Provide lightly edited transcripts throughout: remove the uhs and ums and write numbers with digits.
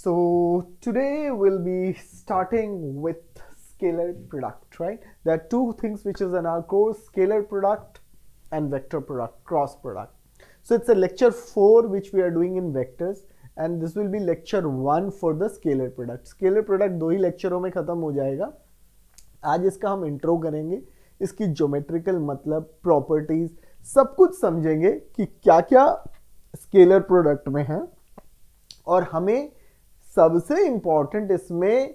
So today we'll be starting with scalar product, right? There are two things which is in our course, scalar product and vector product, cross product. So it's a lecture 4 which we are doing in vectors and this will be lecture 1 for the scalar product. Scalar product दो ही लेक्चरों में खत्म हो जाएगा. आज इसका हम intro करेंगे, इसकी ज्योमेट्रिकल मतलब, प्रॉपर्टीज, सब कुछ समझेंगे कि क्या क्या स्केलर प्रोडक्ट में है. और हमें सबसे इंपॉर्टेंट इसमें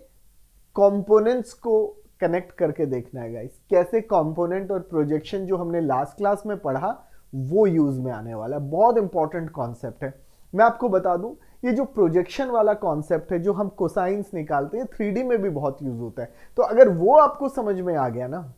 कंपोनेंट्स को कनेक्ट करके देखना है गाइस. कैसे कंपोनेंट और प्रोजेक्शन जो हमने लास्ट क्लास में पढ़ा वो यूज में आने वाला है. बहुत इंपॉर्टेंट कॉन्सेप्ट है. मैं आपको बता दूं, ये जो प्रोजेक्शन वाला कॉन्सेप्ट है जो हम कोसाइंस निकालते हैं 3D में भी बहुत यूज होता है. तो अगर वो आपको समझ में आ गया ना,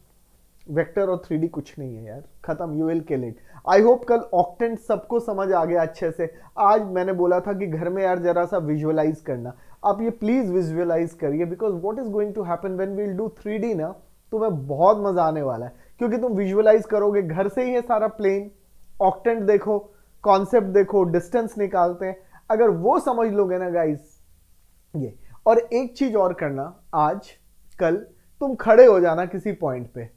वेक्टर और 3D कुछ नहीं है यार, खत्म. You will kill it. I hope कल ऑक्टेंट सबको समझ आ गया अच्छे से. आज मैंने बोला था कि घर में यार जरा सा विजुअलाइज करना. आप ये प्लीज विजुअलाइज करिए, because what is going to happen when we will do 3D ना, तुम्हें बहुत मजा आने वाला है. क्योंकि तुम विजुअलाइज करोगे, घर से ही है सारा प्लेन. ऑक्टेंट देखो, कॉन्सेप्ट देखो, डिस्टेंस निकालते हैं. अगर वो समझ लोगे ना गाइस, ये. और एक चीज और करना, आज कल तुम खड़े हो जाना किसी पॉइंट पे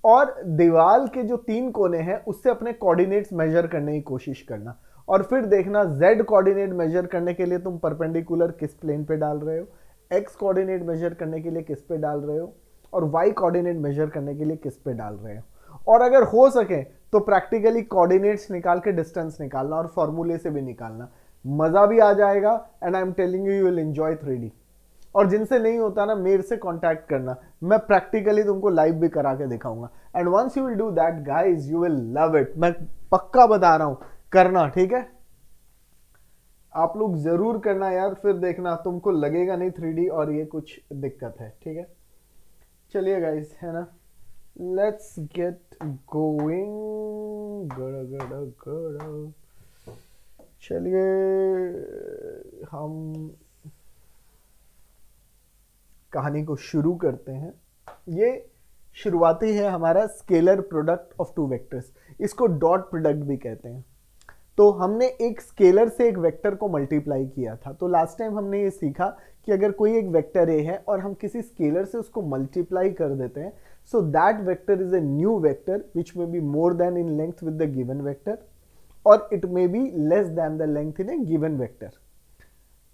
और दीवार के जो 3 कोने हैं उससे अपने कोऑर्डिनेट्स मेजर करने की कोशिश करना. और फिर देखना z कोऑर्डिनेट मेजर करने के लिए तुम परपेंडिकुलर किस प्लेन पे डाल रहे हो, x कोऑर्डिनेट मेजर करने के लिए किस पे डाल रहे हो, और y कोऑर्डिनेट मेजर करने के लिए किस पे डाल रहे हो. और अगर हो सके तो प्रैक्टिकली कोऑर्डिनेट्स निकाल के डिस्टेंस निकालना और फॉर्मूले से भी निकालना. मजा भी आ जाएगा and I am telling you, you will enjoy 3D. और जिनसे नहीं होता ना, मेरे से कांटेक्ट करना, मैं प्रैक्टिकली तुमको लाइव भी करा के दिखाऊंगा. And once you will do that guys, you will love it. मैं पक्का बता रहा हूं, करना. ठीक है, आप लोग जरूर करना यार, फिर देखना तुमको लगेगा नहीं 3D और ये कुछ दिक्कत है. ठीक है, चलिए गाइस, है ना, लेट्स गेट गोइंग. चलिए हम कहानी को शुरू करते हैं. ये शुरुआती है हमारा स्केलर प्रोडक्ट ऑफ 2 वेक्टर्स. इसको डॉट प्रोडक्ट भी कहते हैं. तो हमने एक स्केलर से एक वेक्टर को मल्टीप्लाई किया था. तो लास्ट टाइम हमने ये सीखा कि अगर कोई एक वेक्टर ए है और हम किसी स्केलर से उसको मल्टीप्लाई कर देते हैं, so that vector is a new vector which may be more than in length with the given vector, और it may be less than the length in a given vector.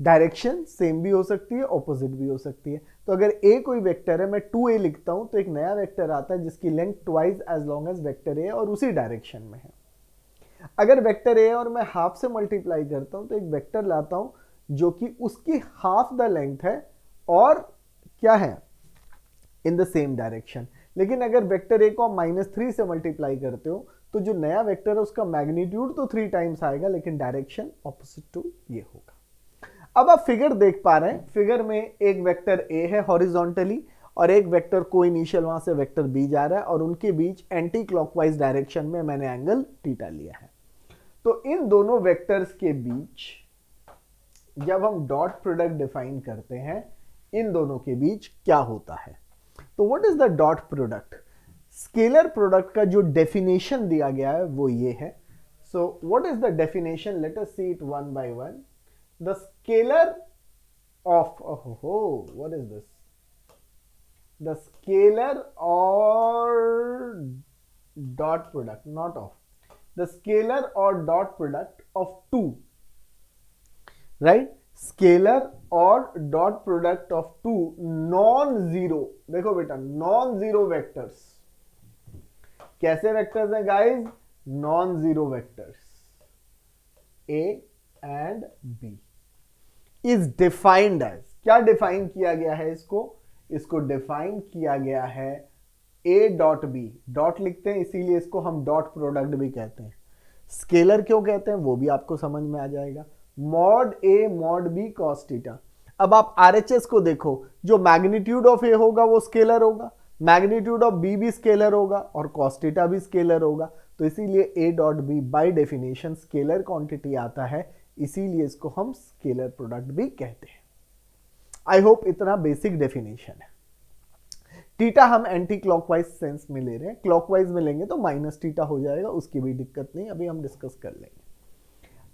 Direction same भी हो सकती है, opposite भी हो सकती है. तो अगर ए कोई वेक्टर है, मैं 2a लिखता हूं, तो एक नया वेक्टर आता है जिसकी length twice as long as vector A और उसी डायरेक्शन में है. अगर वेक्टर ए और मैं हाफ से मल्टीप्लाई करता हूं तो एक वेक्टर लाता हूं जो कि उसकी हाफ द लेंथ है और क्या है, इन द सेम डायरेक्शन. लेकिन अगर वेक्टर ए को -3 से मल्टीप्लाई करते हो तो जो नया वेक्टर है उसका मैग्नीट्यूड तो 3 टाइम्स आएगा, लेकिन डायरेक्शन ऑपोजिट टू ये होगा. अब आप फिगर देख पा रहे हैं, फिगर में एक वेक्टर ए है हॉरिजॉन्टली और एक वेक्टर को इनिशियल वहां से वेक्टर बी जा रहा है, और उनके बीच एंटी क्लॉकवाइज डायरेक्शन में मैंने एंगल थीटा लिया है. तो इन दोनों वेक्टर्स के बीच जब हम डॉट प्रोडक्ट डिफाइन करते हैं, इन दोनों के बीच क्या होता है. तो what is the dot product? Scalar product का जो डेफिनेशन दिया गया है वो ये है. So what is the definition? Let us see it one by one. The scalar of, what is this? The scalar or dot product, not of. The scalar or dot product of 2, right? Scalar or dot product of 2 non-zero, देखो बेटा, non-zero vectors. कैसे vectors हैं guys? non-zero vectors A and B is defined as, क्या define किया गया है इसको? इसको डिफाइन किया गया है A डॉट B. डॉट लिखते हैं इसीलिए इसको हम डॉट प्रोडक्ट भी कहते हैं. स्केलर क्यों कहते हैं वो भी आपको समझ में आ जाएगा. Mod A mod B cos theta. अब आप RHS को देखो, जो मैग्नीट्यूड ऑफ A होगा वो स्केलर होगा, मैग्नीट्यूड ऑफ B भी स्केलर होगा और cos थीटा भी स्केलर होगा. तो इसीलिए A dot B by definition scalar quantity आता है, इसीलिए इसको हम स्केलर प्रोडक्ट भी कहते हैं. आई होप इतना बेसिक डेफिनेशन है. थीटा हम एंटी क्लॉकवाइज सेंस में ले रहे हैं, क्लॉकवाइज में लेंगे तो माइनस थीटा हो जाएगा, उसकी भी दिक्कत नहीं, अभी हम डिस्कस कर लेंगे.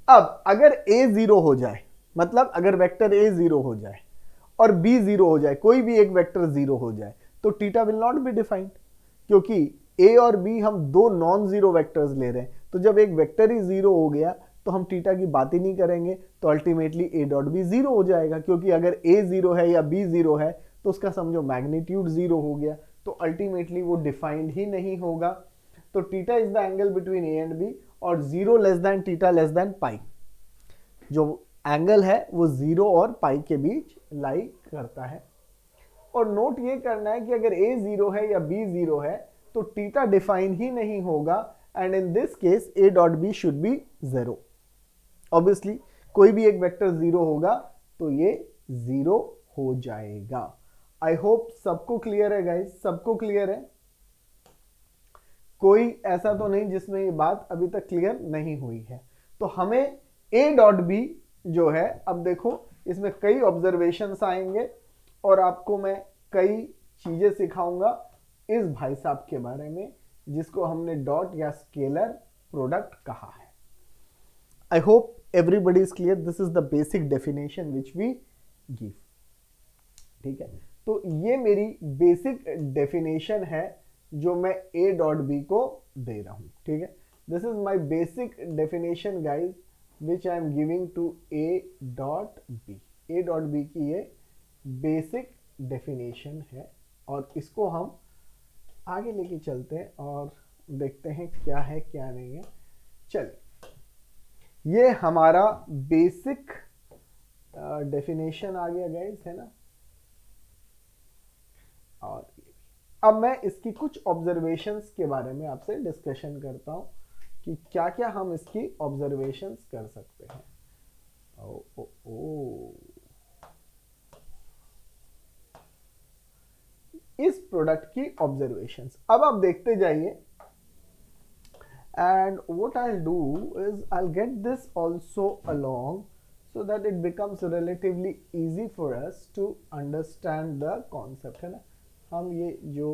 अब अगर A 0 हो जाए मतलब अगर वेक्टर ए 0 हो जाए और बी 0 हो जाए, कोई भी एक वेक्टर 0 हो जाए, तो theta will not be defined, क्योंकि ए और बी हम दो नॉन जीरो वेक्टर्स ले रहे हैं। तो जब एक वेक्टर ही 0 हो गया तो हम थीटा की बात ही नहीं करेंगे, तो अल्टीमेटली ए डॉट बी 0 हो जाएगा, क्योंकि अगर ए 0 है या बी 0 है तो उसका समझो मैग्नीट्यूड 0 हो गया, तो अल्टीमेटली वो डिफाइंड ही नहीं होगा। तो theta is the angle between A and B, और 0 less than theta less than pi, जो एंगल है वो 0 और पाई के बीच लाई करता है। और नोट ये करना है कि अगर a 0 है या b 0 है तो थीटा डिफाइन ही नहीं होगा, and in this case a dot b should be 0। Obviously कोई भी एक वेक्टर 0 होगा तो ये 0 हो जाएगा। आई होप सबको क्लियर है गाइस, सबको क्लियर है, कोई ऐसा तो नहीं जिसमें ये बात अभी तक क्लियर नहीं हुई है। तो हमें a डॉट b जो है, अब देखो इसमें कई ऑब्जर्वेशंस आएंगे और आपको मैं कई चीजें सिखाऊंगा इस भाई साहब के बारे में जिसको हमने डॉट या स्केलर प्रोडक्ट कहा है। I hope everybody is clear, this is the basic definition which we give. ठीक है, तो ये मेरी बेसिक डेफिनेशन है जो मैं a डॉट b को दे रहा हूं। ठीक है, this is my basic definition guys which I am giving to a dot b। a dot b की ये बेसिक डेफिनेशन है, और इसको हम आगे लेके चलते हैं और देखते हैं क्या है क्या नहीं है। चलिए, ये हमारा बेसिक डेफिनेशन आ गया गाइस, है ना। और अब मैं इसकी कुछ ऑब्जर्वेशंस के बारे में आपसे डिस्कशन करता हूं कि क्या क्या हम इसकी ऑब्जर्वेशंस कर सकते हैं। इस प्रोडक्ट की ऑब्जर्वेशंस अब आप देखते जाइए, and what I will do is I will get this also along so that it becomes relatively easy for us to understand the concept, है ना। हम ये जो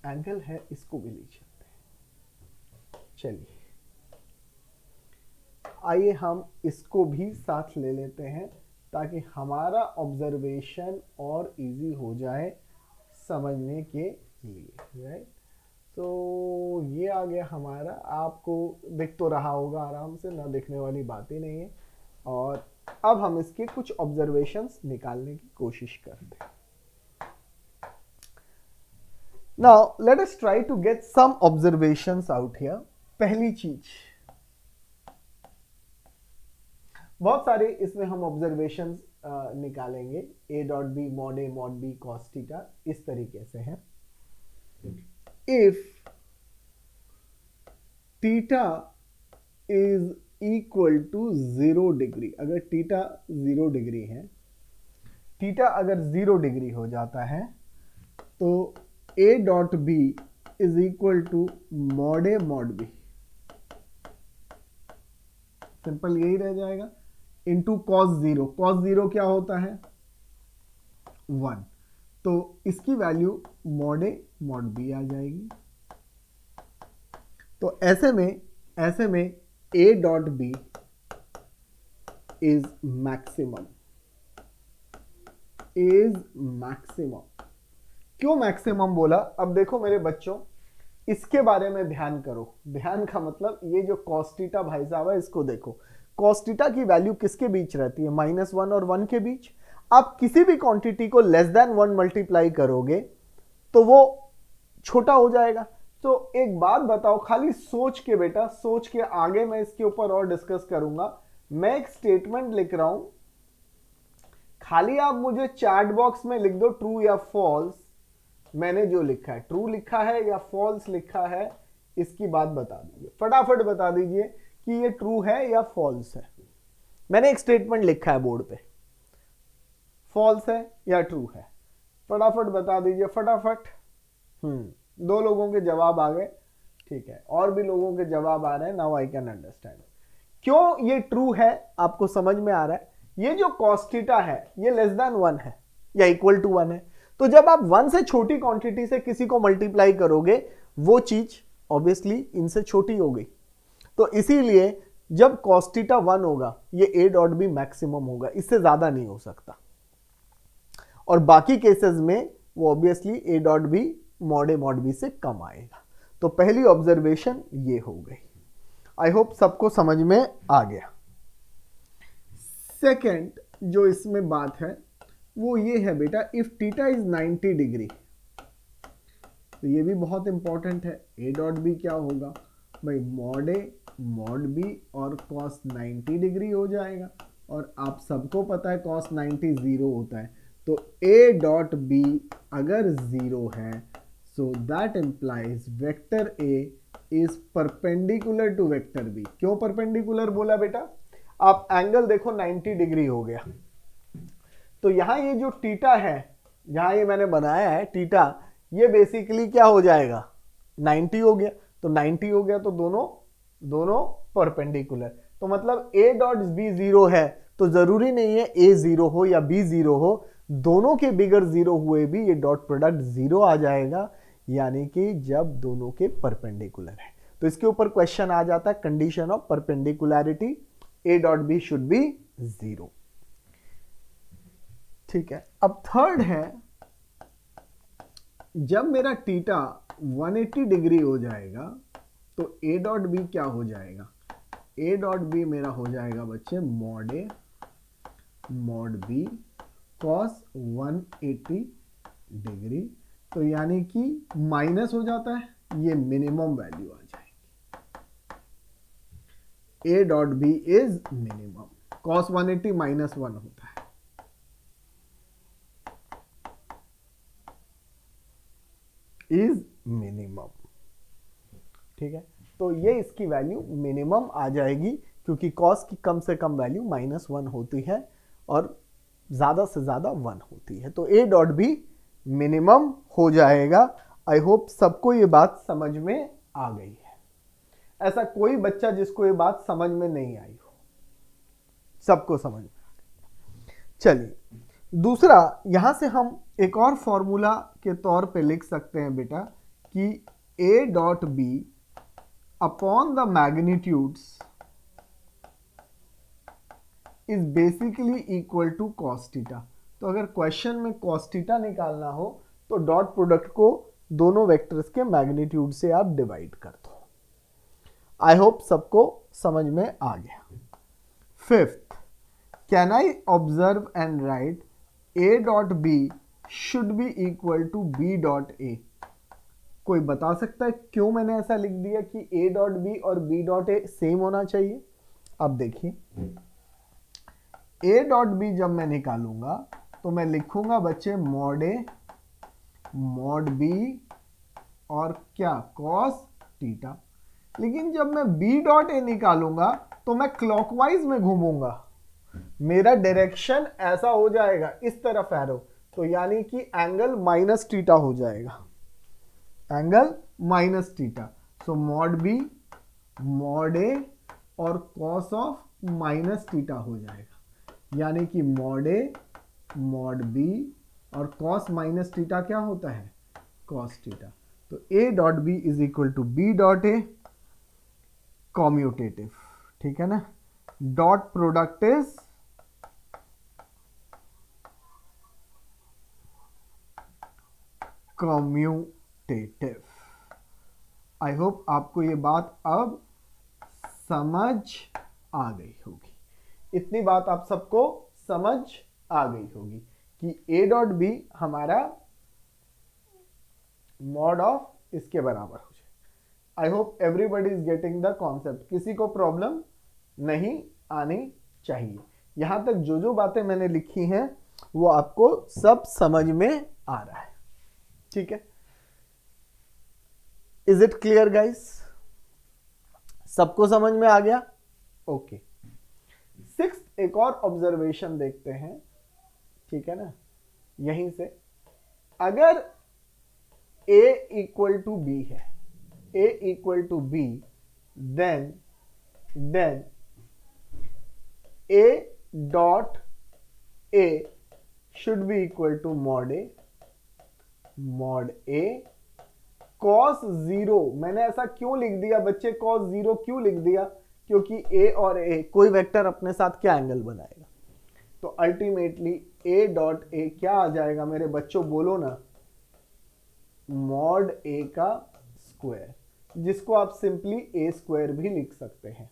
एंगल है इसको भी ले चलते हैं। चलिए, आइए हम इसको भी साथ ले लेते हैं ताकि हमारा ऑब्जर्वेशन और इजी हो जाए समझने के लिए, राइट। तो ये आ गया हमारा, आपको दिख तो रहा होगा आराम से, ना दिखने वाली बात ही नहीं है। और अब हम इसके कुछ ऑब्जर्वेशंस निकालने की कोशिश करते हैं। Now let us try to get some observations out here. पहली चीज, बहुत सारे इसमें हम ऑब्जर्वेशंस निकालेंगे, a dot B mod a mod b cos theta, इस तरीके से है। If theta is equal to 0 degree, अगर थीटा 0 डिग्री है, थीटा अगर 0 डिग्री हो जाता है तो a dot b is equal to mod a mod b, simple यही रह जाएगा, इंटू cos 0। cos 0 क्या होता है 1, तो इसकी value mod a mod b आ जाएगी। तो ऐसे में a dot b is maximum, क्यों मैक्सिमम बोला? अब देखो मेरे बच्चों, इसके बारे में ध्यान करो। ध्यान का मतलब ये जो cos थीटा भाई साहब है, इसको देखो। cos थीटा की वैल्यू किसके बीच रहती है? -1 और 1 के बीच। आप किसी भी क्वांटिटी को लेस देन 1 मल्टीप्लाई करोगे तो वो छोटा हो जाएगा। तो एक बात बताओ, खाली सोच के बेटा, सोच के, आगे मैं इसके ऊपर और डिस्कस करूंगा। मैं एक स्टेटमेंट लिख रहा हूं, खाली आप मुझे चैट बॉक्स में लिख दो ट्रू या फॉल्स। मैंने जो लिखा है ट्रू लिखा है या फॉल्स लिखा है, इसकी बात बता दीजिए, फटाफट बता दीजिए कि ये ट्रू है या फॉल्स है। मैंने एक स्टेटमेंट लिखा है बोर्ड पे, फॉल्स है या ट्रू है, फटाफट बता दीजिए, फटाफट। 2 लोगों के जवाब आ गए, ठीक है, और भी लोगों के जवाब आ रहे हैं। नाउ आई कैन अंडरस्टैंड क्यों ये ट्रू है, आपको समझ में आ रहा है। ये जो cos थीटा है ये लेस देन 1 है या इक्वल टू 1 है, तो जब आप 1 से छोटी क्वांटिटी से किसी को मल्टीप्लाई करोगे वो चीज ऑब्वियसली इनसे छोटी हो गई। तो इसीलिए जब cos थीटा 1 होगा ये a डॉट बी मैक्सिमम होगा, इससे ज्यादा नहीं हो सकता। और बाकी केसेस में वो obviously a dot B mod B से कम आएगा। तो पहली ऑब्जर्वेशन ये हो गई। आई होप सबको समझ में आ गया। सेकेंड जो इसमें बात है वो ये है बेटा, इफ थीटा इज 90 डिग्री, तो ये भी बहुत इंपॉर्टेंट है। ए डॉट बी क्या होगा भाई, मॉड ए मॉड बी और कॉस 90 डिग्री हो जाएगा। और आप सबको पता है कॉस 90 जीरो होता है, तो ए डॉट बी अगर जीरो है so that implies vector A is perpendicular to vector B. क्यों परपेंडिकुलर बोला बेटा, आप एंगल देखो 90 डिग्री हो गया, तो यहां ये जो थीटा है, जहां ये मैंने बनाया है थीटा, ये बेसिकली क्या हो जाएगा 90 हो गया। तो 90 हो गया तो दोनों परपेंडिकुलर। तो मतलब a डॉट बी जीरो है तो जरूरी नहीं है a जीरो हो या b जीरो हो, दोनों के बिगर जीरो हुए भी ये डॉट प्रोडक्ट जीरो आ जाएगा, यानी कि जब दोनों के परपेंडिकुलर है। तो इसके ऊपर क्वेश्चन आ जाता है condition of perpendicularity, a dot B should be zero. ठीक है, अब थर्ड है, जब मेरा थीटा 180 डिग्री हो जाएगा तो a डॉट बी क्या हो जाएगा, a डॉट बी मेरा हो जाएगा बच्चे mod A mod B cos 180 degree. तो यानी कि माइनस हो जाता है, ये मिनिमम वैल्यू आ जाएगी। a dot B is minimum, cos 180 minus 1 होता है। Is minimum. ठीक है, तो ये इसकी वैल्यू मिनिमम आ जाएगी, क्योंकि कॉस की कम से कम वैल्यू -1 होती है और ज्यादा से ज्यादा 1 होती है। तो a डॉट बी मिनिमम हो जाएगा। आई होप सबको ये बात समझ में आ गई है। ऐसा कोई बच्चा जिसको ये बात समझ में नहीं आई हो, सबको समझ में। चलिए दूसरा, यहां से हम एक और फॉर्मूला के तौर पे लिख सकते हैं बेटा कि a dot B upon the magnitudes is basically equal to cos theta. तो अगर क्वेश्चन में कॉस थीटा निकालना हो तो डॉट प्रोडक्ट को दोनों वेक्टर्स के मैग्नीट्यूड से आप डिवाइड कर दो। आई होप सबको समझ में आ गया। Fifth, can I observe and write a dot B should be equal to b dot a। कोई बता सकता है क्यों मैंने ऐसा लिख दिया कि a डॉट बी और b डॉट a सेम होना चाहिए। अब देखिए, a डॉट बी जब मैं निकालूंगा तो मैं लिखूंगा बच्चे मॉड a मॉड b और क्या कॉस थीटा। लेकिन जब मैं b डॉट a निकालूंगा तो मैं क्लॉकवाइज में घूमूंगा, मेरा डायरेक्शन ऐसा हो जाएगा इस तरफ एरो, तो यानी कि एंगल माइनस थीटा हो जाएगा, angle minus theta. So mod B mod A और कॉस ऑफ माइनस थीटा हो जाएगा, यानी कि मॉड ए मॉड बी और कॉस माइनस थीटा क्या होता है, कॉस थीटा। तो a dot B is equal to b dot A, commutative. ठीक है ना, dot product is commutative. I hope आपको ये बात अब समझ आ गई होगी। इतनी बात आप सबको समझ आ गई होगी कि a डॉट बी हमारा मॉड ऑफ इसके बराबर हो जाए। आई hope everybody is getting the concept, किसी को प्रॉब्लम नहीं आनी चाहिए। यहां तक जो जो बातें मैंने लिखी हैं वो आपको सब समझ में आ रहा है। ठीक है, इज इट क्लियर गाइस, सबको समझ में आ गया। ओके, सिक्स्थ एक और ऑब्जर्वेशन देखते हैं। ठीक है ना, यहीं से अगर a इक्वल टू बी है, a equal to B, then a dot a should be equal to mod a cos zero. मैंने ऐसा क्यों लिख दिया बच्चे, कॉस जीरो क्यों लिख दिया, क्योंकि ए और ए कोई वेक्टर अपने साथ क्या एंगल बनाएगा, तो अल्टीमेटली ए डॉट ए क्या आ जाएगा मेरे बच्चों, बोलो ना, मॉड ए का स्क्वायर, जिसको आप सिंपली ए स्क्वायर भी लिख सकते हैं।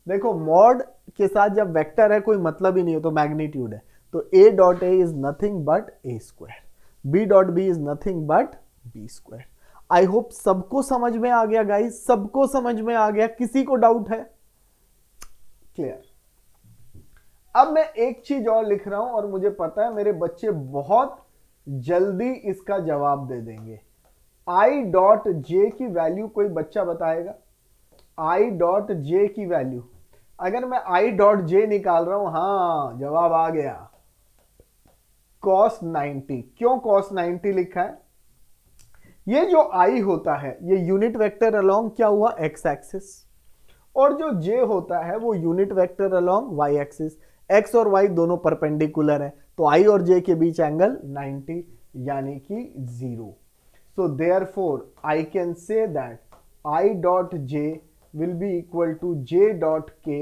देखो मॉड के साथ जब वेक्टर है कोई मतलब ही नहीं हो तो मैग्नीट्यूड है, तो A dot A is nothing but A square, B dot B is nothing but B square. I hope सबको समझ में आ गया गाइस, सबको समझ में आ गया, किसी को डाउट है? क्लियर। अब मैं एक चीज और लिख रहा हूं और मुझे पता है मेरे बच्चे बहुत जल्दी इसका जवाब दे देंगे। आई डॉट जे की वैल्यू कोई बच्चा बताएगा? आई डॉट जे की वैल्यू, अगर मैं आई डॉट जे निकाल रहा हूं, हाँ जवाब आ गया, cos 90। क्यों cos 90 लिखा है? ये जो आई होता है ये यूनिट वेक्टर अलोंग क्या हुआ, एक्स एक्सिस, और जो जे होता है वो unit vector along Y axis. X और वाई दोनों परपेंडिकुलर है, तो आई और जे के बीच एंगल 90 यानी कि 0। So therefore I can say that I dot J will be equal to j dot k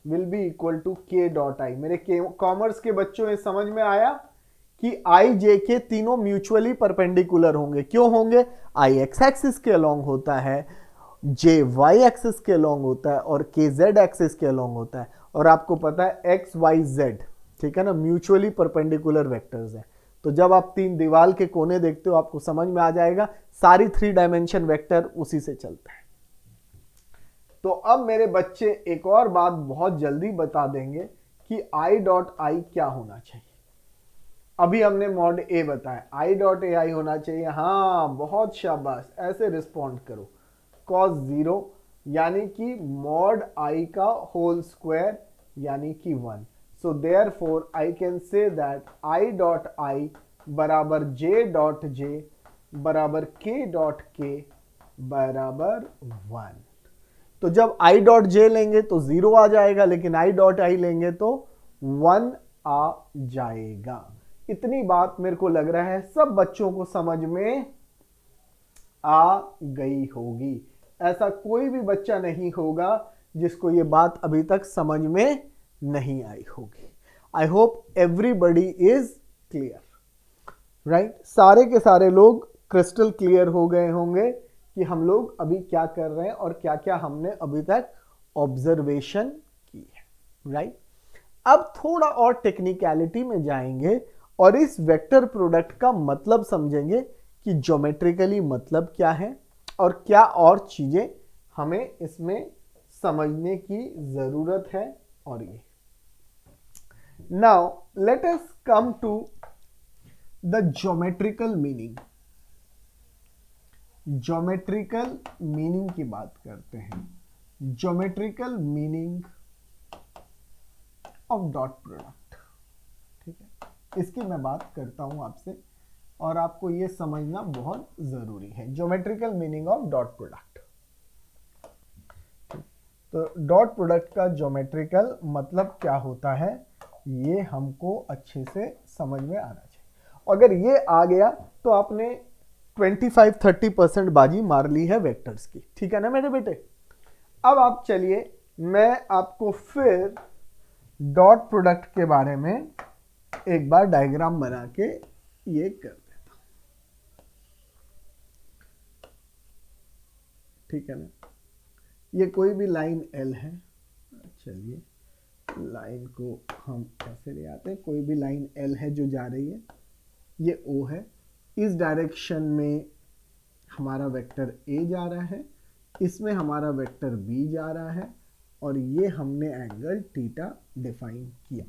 will be equal to k dot i। मेरे commerce के बच्चों ये समझ में आया कि i j के तीनों म्यूचुअली परपेंडिकुलर होंगे। क्यों होंगे? i x एक्सिस के अलोंग होता है, j y एक्सिस के अलोंग होता है और k z एक्सिस के अलोंग होता है। और आपको पता है x y z, ठीक है ना, म्यूचुअली परपेंडिकुलर वेक्टर्स हैं। तो जब आप तीन दीवार के कोने देखते हो आपको समझ में आ जाएगा सारी 3 डायमेंशन वेक्टर उसी से चलता है। तो अब मेरे बच्चे एक और बात बहुत जल्दी बता देंगे कि आई डॉट आई क्या होना चाहिए। अभी हमने मॉड ए बताया, आई डॉट ए आई होना चाहिए, हाँ बहुत शाबाश, ऐसे रिस्पॉन्ड करो, cos 0 यानी कि मॉड आई का होल स्क्वायर यानी कि 1। So therefore I can say that I dot I बराबर जे डॉट जे बराबर के डॉट के बराबर 1। तो जब i डॉट जे लेंगे तो 0 आ जाएगा, लेकिन i डॉट आई लेंगे तो 1 आ जाएगा। इतनी बात मेरे को लग रहा है सब बच्चों को समझ में आ गई होगी। ऐसा कोई भी बच्चा नहीं होगा जिसको ये बात अभी तक समझ में नहीं आई होगी। आई hope everybody is clear, right? सारे के सारे लोग क्रिस्टल क्लियर हो गए होंगे कि हम लोग अभी क्या कर रहे हैं और क्या क्या हमने अभी तक ऑब्जर्वेशन की है, राइट? अब थोड़ा और टेक्निकलिटी में जाएंगे और इस वेक्टर प्रोडक्ट का मतलब समझेंगे कि ज्योमेट्रिकली मतलब क्या है और क्या और चीजें हमें इसमें समझने की जरूरत है। और ये now let us come to the geometrical meaning. Geometrical meaning की बात करते हैं। Geometrical meaning of dot product, ठीक है, इसकी मैं बात करता हूं आपसे और आपको यह समझना बहुत जरूरी है। Geometrical meaning of dot product, तो डॉट प्रोडक्ट का ज्योमेट्रिकल मतलब क्या होता है ये हमको अच्छे से समझ में आना चाहिए। अगर ये आ गया तो आपने 25-30% बाजी मार ली है वेक्टर्स की, ठीक है ना मेरे बेटे? अब आप चलिए मैं आपको फिर डॉट प्रोडक्ट के बारे में एक बार डायग्राम बना के ये कर देता हूं, ठीक है ना? ये कोई भी लाइन एल है, चलिए लाइन को हम ऐसे ले आते हैं। कोई भी लाइन एल है जो जा रही है, ये ओ है, इस डायरेक्शन में हमारा वेक्टर ए जा रहा है, इसमें हमारा वेक्टर बी जा रहा है और ये हमने एंगल थीटा डिफाइन किया।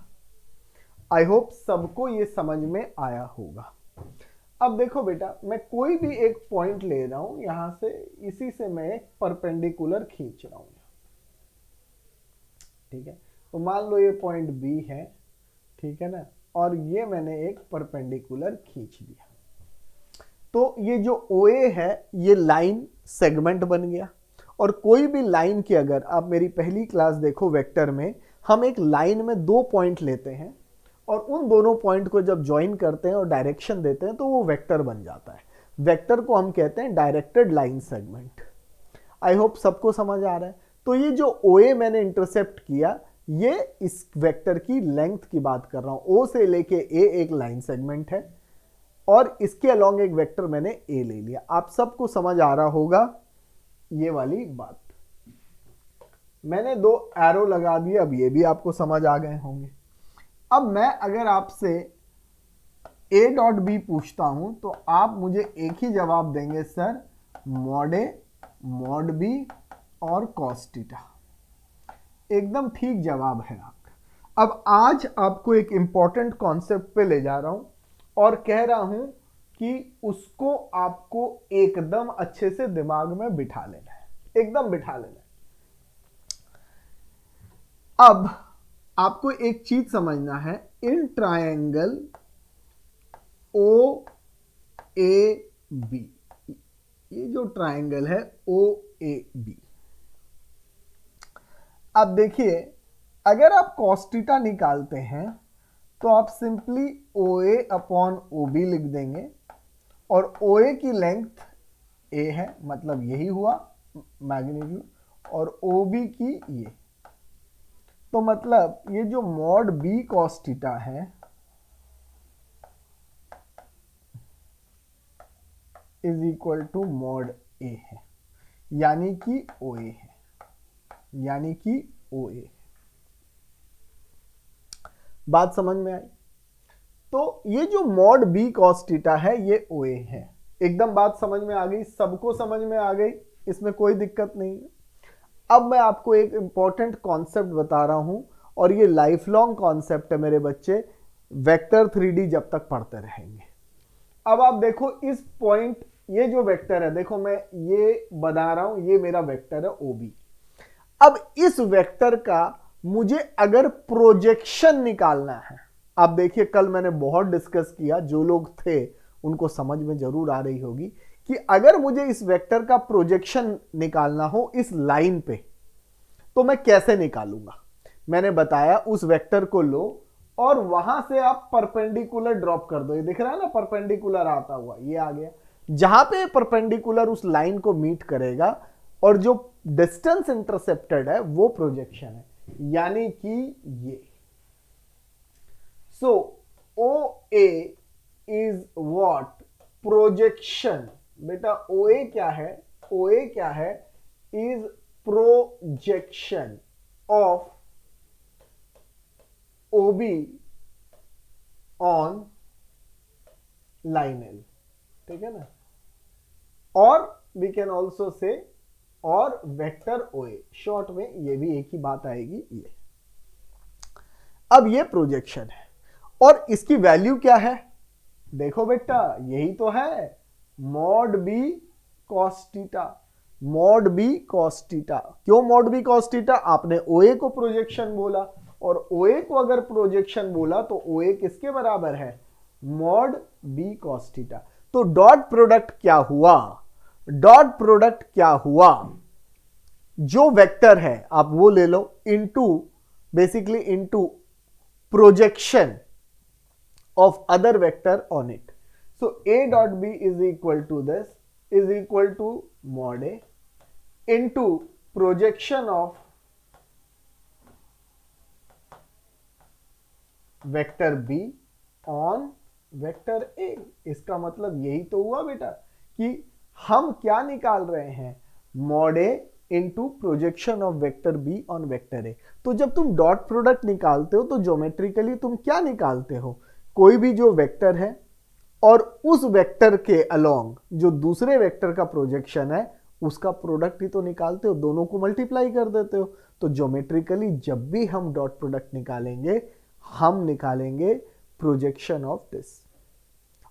आई होप सबको ये समझ में आया होगा। अब देखो बेटा, मैं कोई भी एक पॉइंट ले रहा हूं यहां से, इसी से मैं एक परपेंडिकुलर खींच रहा हूं, ठीक है? तो मान लो ये पॉइंट बी है, ठीक है ना, और ये मैंने एक परपेंडिकुलर खींच दिया। तो ये जो OA है ये लाइन सेगमेंट बन गया। और कोई भी लाइन की, अगर आप मेरी पहली क्लास देखो वेक्टर में, हम एक लाइन में 2 पॉइंट लेते हैं और उन दोनों पॉइंट को जब ज्वाइन करते हैं और डायरेक्शन देते हैं तो वो वेक्टर बन जाता है। वेक्टर को हम कहते हैं डायरेक्टेड लाइन सेगमेंट। आई होप सबको समझ आ रहा है। तो ये जो OA मैंने इंटरसेप्ट किया, ये इस वेक्टर की लेंथ की बात कर रहा हूं। O से लेके A एक लाइन सेगमेंट है और इसके अलोंग एक वेक्टर मैंने A ले लिया। आप सबको समझ आ रहा होगा ये वाली बात। मैंने 2 एरो लगा दिए, अब ये भी आपको समझ आ गए होंगे। अब मैं अगर आपसे A डॉट B पूछता हूं तो आप मुझे एक ही जवाब देंगे, sir mod A mod B और कॉस थीटा। एकदम ठीक जवाब है आपका। अब आज आपको एक इंपॉर्टेंट कॉन्सेप्ट पे ले जा रहा हूं और कह रहा हूं कि उसको आपको एकदम अच्छे से दिमाग में बिठा लेना है, एकदम बिठा लेना है। अब आपको एक चीज समझना है, इन ट्रायंगल OAB, ये जो ट्रायंगल है OAB, अब देखिए अगर आप cos थीटा निकालते हैं तो आप सिंपली OA अपॉन OB लिख देंगे और OA की लेंथ A है, मतलब यही हुआ मैग्नीट्यूड, और OB की ये, तो मतलब ये जो मॉड B cos थीटा है is equal to mod A है, यानी कि OA है, यानी कि OA। बात समझ में आई? तो ये जो मॉड B cos थीटा है ये OA है। एकदम बात समझ में आ गई, सबको समझ में आ गई, इसमें कोई दिक्कत नहीं है। अब मैं आपको एक इंपॉर्टेंट कॉन्सेप्ट बता रहा हूं और ये लाइफ लॉन्ग कॉन्सेप्ट है मेरे बच्चे, वेक्टर 3D जब तक पढ़ते रहेंगे। अब आप देखो इस पॉइंट, ये जो वेक्टर है, देखो मैं ये बना रहा हूं, ये मेरा वेक्टर है OB। अब इस वेक्टर का मुझे अगर प्रोजेक्शन निकालना है, आप देखिए कल मैंने बहुत डिस्कस किया, जो लोग थे उनको समझ में जरूर आ रही होगी कि अगर मुझे इस वेक्टर का प्रोजेक्शन निकालना हो इस लाइन पे तो मैं कैसे निकालूंगा। मैंने बताया उस वेक्टर को लो और वहां से आप परपेंडिकुलर ड्रॉप कर दो, ये दिख रहा है ना परपेंडिकुलर आता हुआ, ये आ गया। जहां पे परपेंडिकुलर उस लाइन को मीट करेगा और जो डिस्टेंस इंटरसेप्टेड है वो प्रोजेक्शन है, यानी कि ये। सो OA इज व्हाट? प्रोजेक्शन। बेटा OA क्या है? OA क्या है? Is projection of OB on line L, ठीक है ना? और वी कैन ऑल्सो से और वेक्टर OA, शॉर्ट में ये भी एक ही बात आएगी ये। अब ये प्रोजेक्शन है और इसकी वैल्यू क्या है? देखो बेटा यही तो है, mod B cos theta, mod B cos theta. क्यों मॉड B cos थीटा? आपने OA को प्रोजेक्शन बोला और OA को अगर प्रोजेक्शन बोला तो OA किसके बराबर है? Mod B cos theta. तो डॉट प्रोडक्ट क्या हुआ? डॉट प्रोडक्ट क्या हुआ? जो वेक्टर है आप वो ले लो into, basically into projection of other vector on it. So A dot B is equal to this, is equal to mod A into projection of vector B on vector A। इसका मतलब यही तो हुआ बेटा कि हम क्या निकाल रहे हैं? mod A into projection of vector B on vector A। तो जब तुम डॉट प्रोडक्ट निकालते हो तो ज्योमेट्रिकली तुम क्या निकालते हो? कोई भी जो वेक्टर है और उस वेक्टर के अलोंग जो दूसरे वेक्टर का प्रोजेक्शन है उसका प्रोडक्ट ही तो निकालते हो, दोनों को मल्टीप्लाई कर देते हो। तो ज्योमेट्रिकली जब भी हम डॉट प्रोडक्ट निकालेंगे हम निकालेंगे प्रोजेक्शन ऑफ दिस।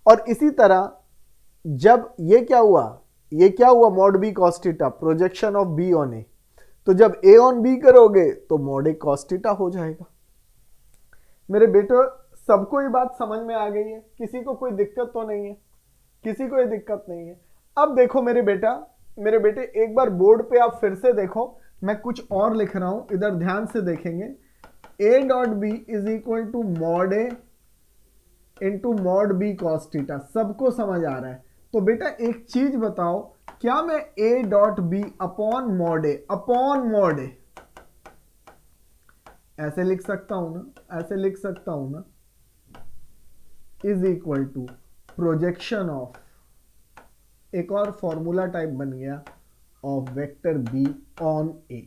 और इसी तरह जब ये क्या हुआ, ये क्या हुआ? Mod B cos theta, projection of B on A। तो जब A ऑन B करोगे तो मॉड A cos थीटा हो जाएगा। मेरे बेटो सबको ये बात समझ में आ गई है? किसी को कोई दिक्कत तो नहीं है? किसी को ये दिक्कत नहीं है? अब देखो मेरे बेटे एक बार बोर्ड पे आप फिर से देखो, मैं कुछ और लिख रहा हूं, इधर ध्यान से देखेंगे। A dot B is equal to mod A into mod B cos theta. सबको समझ आ रहा है? तो बेटा एक चीज बताओ क्या मैं a dot B upon mod A ऐसे लिख सकता हूं ना, ऐसे लिख सकता हूं ना, is equal to projection of, एक और फॉर्मूला टाइप बन गया, of vector B on A.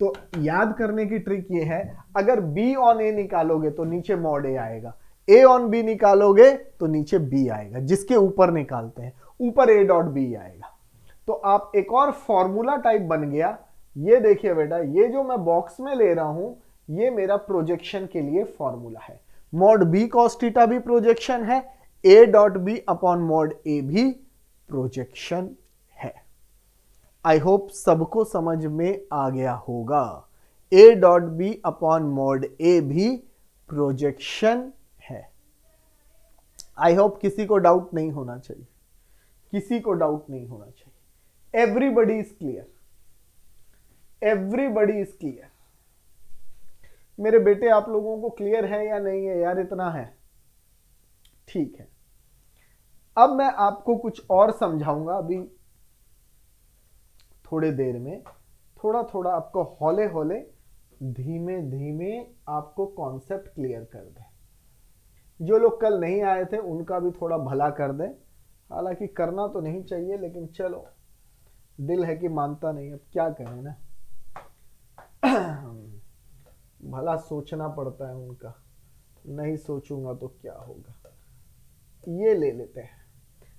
तो याद करने की ट्रिक ये है, अगर बी ऑन ए निकालोगे तो नीचे मॉड ए आएगा, ए ऑन बी निकालोगे तो नीचे बी आएगा, जिसके ऊपर निकालते हैं ऊपर ए डॉट बी आएगा। तो आप एक और फॉर्मूला टाइप बन गया। ये देखिए बेटा, ये जो मैं बॉक्स में ले रहा हूं ये मेरा प्रोजेक्शन के लिए फॉर्मूला है। मॉड बी कॉस थीटा भी प्रोजेक्शन है, A dot B upon mod A भी प्रोजेक्शन है। आई होप सबको समझ में आ गया होगा। A dot B upon mod A भी प्रोजेक्शन है। आई होप किसी को डाउट नहीं होना चाहिए, किसी को डाउट नहीं होना चाहिए। Everybody is clear, everybody is clear. मेरे बेटे आप लोगों को क्लियर है या नहीं है यार? इतना है, ठीक है। अब मैं आपको कुछ और समझाऊंगा अभी थोड़ी देर में, थोड़ा थोड़ा आपको हौले हौले धीमे धीमे आपको कॉन्सेप्ट क्लियर कर दे। जो लोग कल नहीं आए थे उनका भी थोड़ा भला कर दे, हालांकि करना तो नहीं चाहिए लेकिन चलो, दिल है कि मानता नहीं, अब क्या करें ना। भला सोचना पड़ता है उनका, नहीं सोचूंगा तो क्या होगा। ये ले लेते हैं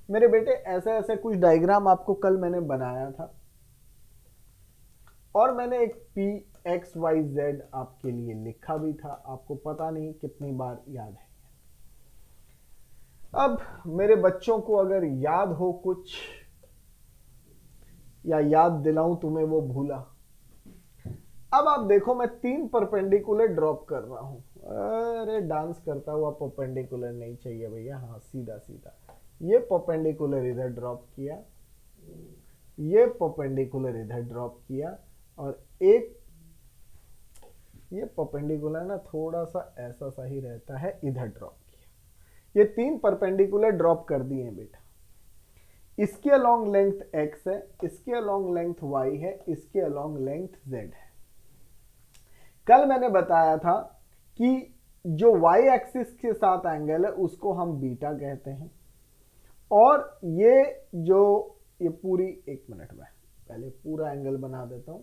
मेरे बेटे, ऐसे ऐसे कुछ डायग्राम आपको कल मैंने बनाया था और मैंने एक पी एक्स वाई जेड आपके लिए लिखा भी था, आपको पता नहीं कितनी बार याद है। अब मेरे बच्चों को अगर याद हो कुछ, या याद दिलाऊं तुम्हें वो भूला। अब आप देखो मैं 3 परपेंडिकुलर ड्रॉप कर रहा हूं। अरे डांस करता हुआ परपेंडिकुलर नहीं चाहिए भैया, हाँ सीधा सीधा। ये परपेंडिकुलर इधर ड्रॉप किया, ये परपेंडिकुलर इधर ड्रॉप किया, और एक ये परपेंडिकुलर ना थोड़ा सा ऐसा सा ही रहता है, इधर ड्रॉप किया। ये 3 परपेंडिकुलर ड्रॉप कर दिए बेटा। इसके अलोंग लेंथ x है, इसके अलोंग लेंथ y है, इसके अलोंग लेंथ z है। कल मैंने बताया था कि जो y एक्सिस के साथ एंगल है उसको हम बीटा कहते हैं, और ये जो ये पूरी, एक मिनट में पहले पूरा एंगल बना देता हूं।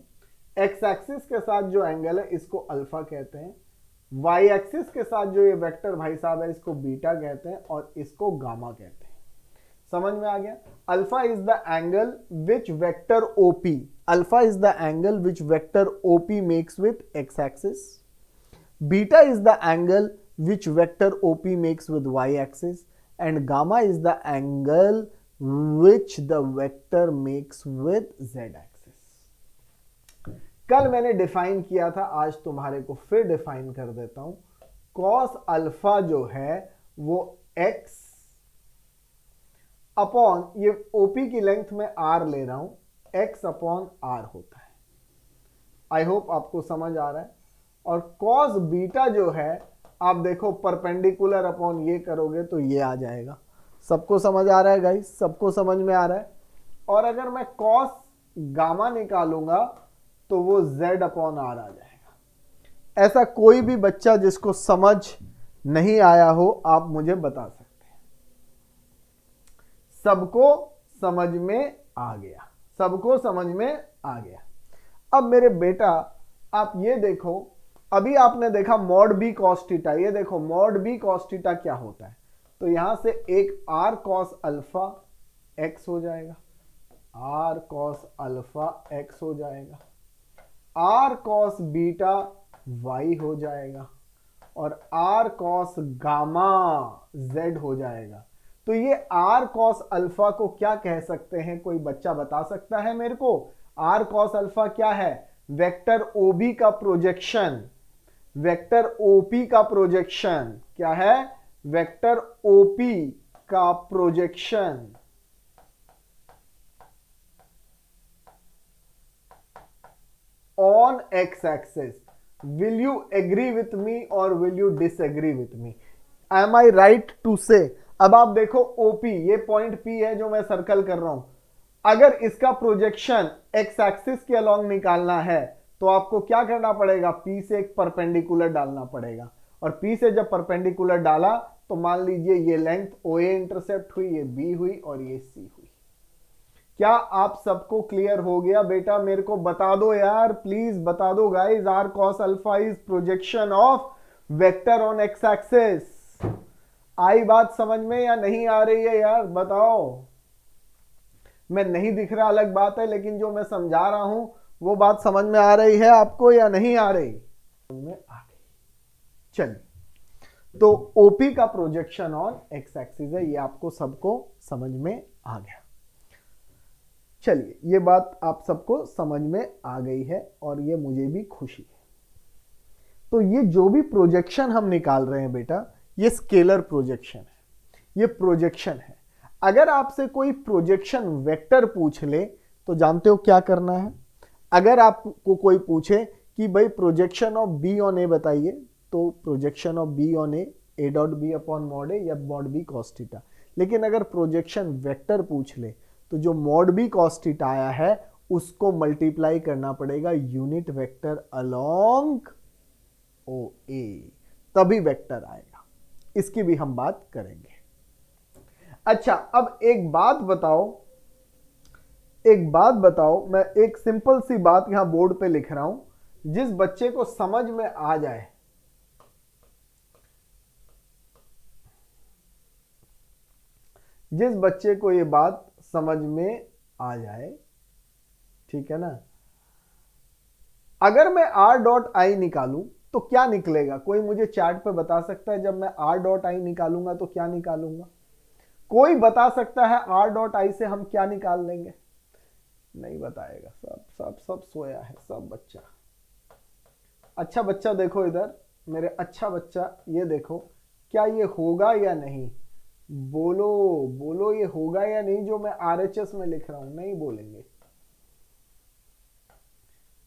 x एक्सिस के साथ जो एंगल है इसको अल्फा कहते हैं, y एक्सिस के साथ जो ये वेक्टर भाई साहब है इसको बीटा कहते हैं, और इसको गामा कहते हैं। समझ में आ गया? Alpha is the angle which vector OP, alpha is the angle which vector OP makes with x axis, beta is the angle which vector OP makes with y axis, and gamma is the angle which the vector makes with z axis. कल मैंने define किया था, आज तुम्हारे को फिर define कर देता हूं। कॉस अल्फा जो है वो x अपॉन, ये OP की लेंथ में r ले रहा हूं, x अपॉन r होता है। आई होप आपको समझ आ रहा है। और कॉस बीटा जो है, आप देखो परपेंडिकुलर अपॉन ये करोगे तो ये आ जाएगा। सबको समझ आ रहा है गाइस? सबको समझ में आ रहा है? और अगर मैं कॉस गामा निकालूंगा तो वो z अपॉन r आ जाएगा। ऐसा कोई भी बच्चा जिसको समझ नहीं आया हो आप मुझे बता सकते हैं। सबको समझ में आ गया? सबको समझ में आ गया? अब मेरे बेटा आप ये देखो, अभी आपने देखा मॉड बी कॉस थीटा, ये देखो मॉड बी कॉस थीटा क्या होता है। तो यहां से एक r कॉस अल्फा x हो जाएगा, r कॉस अल्फा x हो जाएगा, r कॉस बीटा y हो जाएगा, और r कॉस गामा z हो जाएगा। तो ये r कॉस अल्फा को क्या कह सकते हैं? कोई बच्चा बता सकता है मेरे को? r कॉस अल्फा क्या है? वेक्टर OB का प्रोजेक्शन, वेक्टर OP का प्रोजेक्शन। क्या है? वेक्टर OP का projection on x axis. Will you agree with me और will you disagree with me? Am I right to say? अब आप देखो OP, ये पॉइंट P है जो मैं सर्कल कर रहा हूं, अगर इसका प्रोजेक्शन एक्स एक्सिस के अलोंग निकालना है तो आपको क्या करना पड़ेगा, पी से एक परपेंडिकुलर डालना पड़ेगा, और पी से जब परपेंडिकुलर डाला तो मान लीजिए ये लेंथ ओ ए इंटरसेप्ट हुई, ये बी हुई और ये सी हुई। क्या आप सबको क्लियर हो गया बेटा? मेरे को बता दो यार, प्लीज बता दो guys. R cos alpha is projection of vector on X axis. आई बात समझ में या नहीं आ रही है यार, बताओ। मैं नहीं दिख रहा अलग बात है, लेकिन जो मैं समझा रहा हूं वो बात समझ में आ रही है आपको या नहीं आ रही? समझ में आ गई। चलिए, तो ओपी का प्रोजेक्शन ऑन एक्स एक्सिस है, ये आपको सबको समझ में आ गया। चलिए, ये बात आप सबको समझ में आ गई है और ये मुझे भी खुशी है। तो ये जो भी प्रोजेक्शन हम निकाल रहे हैं बेटा, ये स्केलर प्रोजेक्शन है, ये प्रोजेक्शन है। अगर आपसे कोई प्रोजेक्शन वेक्टर पूछ ले तो जानते हो क्या करना है। अगर आपको कोई पूछे कि भाई projection of B on A बताइए, तो projection of B on A dot B upon mod A या मॉड बी कॉस थीटा। लेकिन अगर प्रोजेक्शन वेक्टर पूछ ले तो जो मॉड बी कॉस थीटा आया है उसको मल्टीप्लाई करना पड़ेगा यूनिट वेक्टर अलोंग ओ ए, तभी वेक्टर आएगा। इसकी भी हम बात करेंगे। अच्छा, अब एक बात बताओ, मैं एक सिंपल सी बात यहां बोर्ड पे लिख रहा हूं, जिस बच्चे को समझ में आ जाए, जिस बच्चे को ये बात समझ में आ जाए, ठीक है ना। अगर मैं r डॉट आई निकालूं तो क्या निकलेगा? कोई मुझे चार्ट पे बता सकता है? जब मैं r डॉट आई निकालूंगा तो क्या निकालूंगा? कोई बता सकता है r डॉट आई से हम क्या निकाल लेंगे? नहीं बताएगा। सब सब सब सोया है सब बच्चा। अच्छा बच्चा देखो इधर, मेरे अच्छा बच्चा ये देखो, क्या ये होगा या नहीं? बोलो बोलो, ये होगा या नहीं जो मैं RHS में लिख रहा हूं? नहीं बोलेंगे।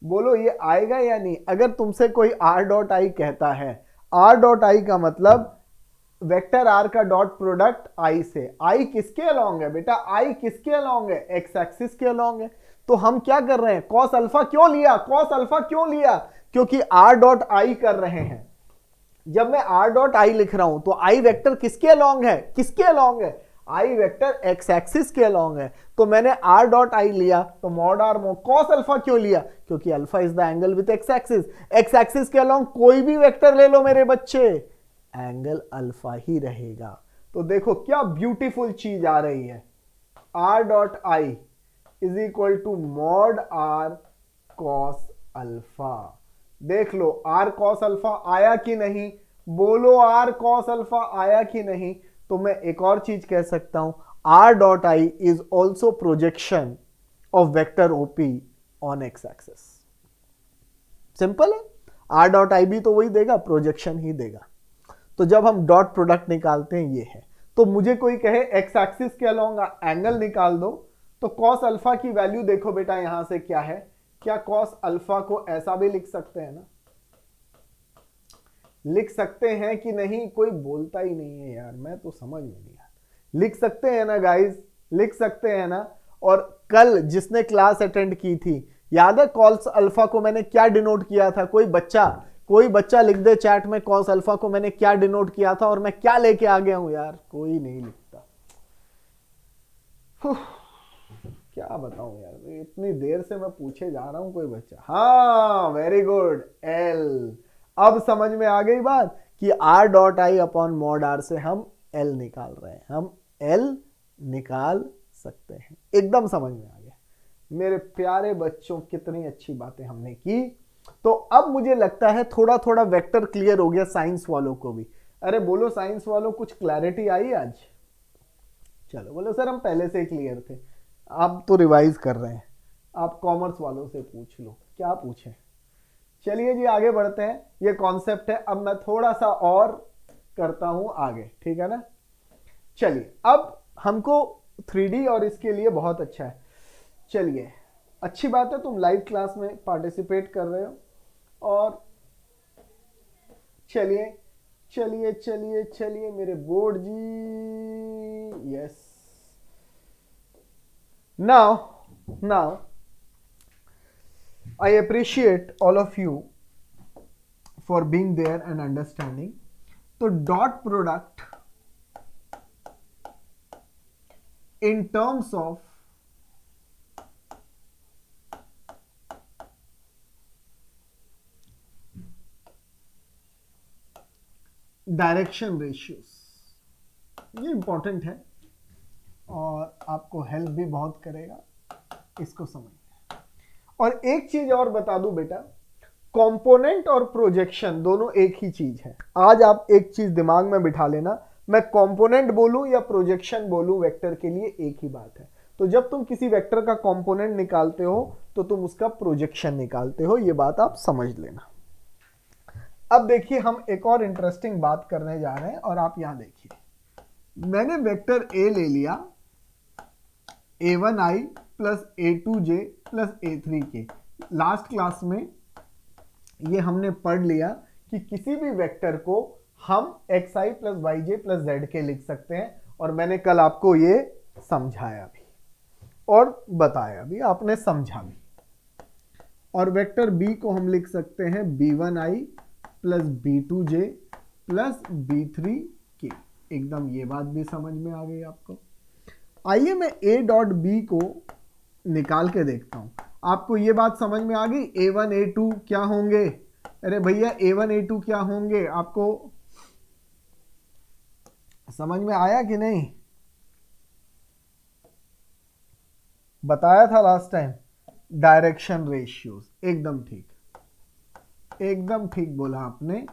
बोलो ये आएगा या नहीं? अगर तुमसे कोई r डॉट आई कहता है, r डॉट आई का मतलब वेक्टर r का डॉट प्रोडक्ट i से। i किसके अलोंग है बेटा? i किसके अलोंग है? x एक्सिस के अलोंग है। तो हम क्या कर रहे हैं? cos अल्फा क्यों लिया? cos अल्फा क्यों लिया? क्योंकि r डॉट आई कर रहे हैं। जब मैं r डॉट आई लिख रहा हूं तो i वेक्टर किसके अलोंग है? किसके अलोंग है? i वेक्टर x एक्सिस के अलोंग है। तो मैंने r डॉट आई लिया, तो mod r mod cos alpha क्यों लिया? क्योंकि alpha is the angle with x axis. x axis के अलोंग कोई भी वेक्टर ले लो मेरे बच्चे, एंगल अल्फा ही रहेगा। तो देखो क्या ब्यूटीफुल चीज आ रही है, r dot I is equal to mod r cos alpha. देख लो r cos अल्फा आया कि नहीं? बोलो r cos अल्फा आया कि नहीं? तो मैं एक और चीज कह सकता हूं, r dot I is also projection of vector OP on X axis. Simple है, r डॉट आई भी तो वही देगा, प्रोजेक्शन ही देगा। तो जब हम डॉट प्रोडक्ट निकालते हैं, ये है। तो मुझे कोई कहे एक्स एक्सिस के अलोंग एंगल निकाल दो, तो कॉस अल्फा की वैल्यू देखो बेटा यहां से क्या है। क्या कॉस अल्फा को ऐसा भी लिख सकते हैं ना? लिख सकते हैं कि नहीं? कोई बोलता ही नहीं है यार, मैं तो समझ में नहीं आ। लिख सकते हैं ना गाइज? लिख सकते हैं ना? और कल जिसने क्लास अटेंड की थी, याद है कॉस अल्फा को मैंने क्या डिनोट किया था? कोई बच्चा लिख दे चैट में कॉस अल्फा को मैंने क्या डिनोट किया था और मैं क्या लेके आ गया हूं यार। कोई नहीं लिखता। क्या बताऊं यार, इतनी देर से मैं पूछे जा रहा हूं, कोई बच्चा। हाँ वेरी गुड, एल। अब समझ में आ गई बात कि r डॉट आई अपॉन मॉड r से हम l निकाल रहे हैं, हम l निकाल सकते हैं। एकदम समझ में आ गया मेरे प्यारे बच्चों, कितनी अच्छी बातें हमने की। तो अब मुझे लगता है थोड़ा थोड़ा वेक्टर क्लियर हो गया साइंस वालों को भी। अरे बोलो साइंस वालों, कुछ क्लैरिटी आई आज? चलो बोलो सर हम पहले से ही क्लियर थे। आप तो रिवाइज कर रहे हैं। आप कॉमर्स वालों से पूछ लो क्या पूछें। चलिए जी आगे बढ़ते हैं, ये कॉन्सेप्ट है। अब मैं थोड़ा सा और करता हूं आगे, ठीक है ना। चलिए, अब हमको 3D और इसके लिए बहुत अच्छा है। चलिए, अच्छी बात है तुम लाइव क्लास में पार्टिसिपेट कर रहे हो। और चलिए चलिए चलिए चलिए मेरे बोर्ड जी, yes Now, I appreciate all of you for being there and understanding. So dot product in terms of direction ratios, ये इंपॉर्टेंट है और आपको हेल्प भी बहुत करेगा इसको समझने। और एक चीज और बता दूं बेटा, कंपोनेंट और प्रोजेक्शन दोनों एक ही चीज है। आज आप एक चीज दिमाग में बिठा लेना, मैं कंपोनेंट बोलूं या प्रोजेक्शन बोलूं, वेक्टर के लिए एक ही बात है। तो जब तुम किसी वेक्टर का कंपोनेंट निकालते हो तो तुम उसका प्रोजेक्शन निकालते हो, ये बात आप समझ लेना। अब देखिए हम एक और इंटरेस्टिंग बात करने जा रहे हैं, और आप यहां देखिए, मैंने वेक्टर ए ले लिया, a1i plus a2j plus a3k। Last class में ये हमने पढ़ लिया कि किसी भी वेक्टर को हम xi plus yj plus zk लिख सकते हैं, और मैंने कल आपको ये समझाया भी और बताया भी, आपने समझा भी। और वेक्टर b को हम लिख सकते हैं b1i plus b2j plus b3k। एकदम ये बात भी समझ में आ गई आपको। आइए मैं a डॉट b को निकाल के देखता हूं। आपको ये बात समझ में आ गई, a1 a2 क्या होंगे? अरे भैया a1 a2 क्या होंगे, आपको समझ में आया कि नहीं? बताया था लास्ट टाइम, डायरेक्शन रेशियोज। एकदम ठीक, एकदम ठीक बोला आपने,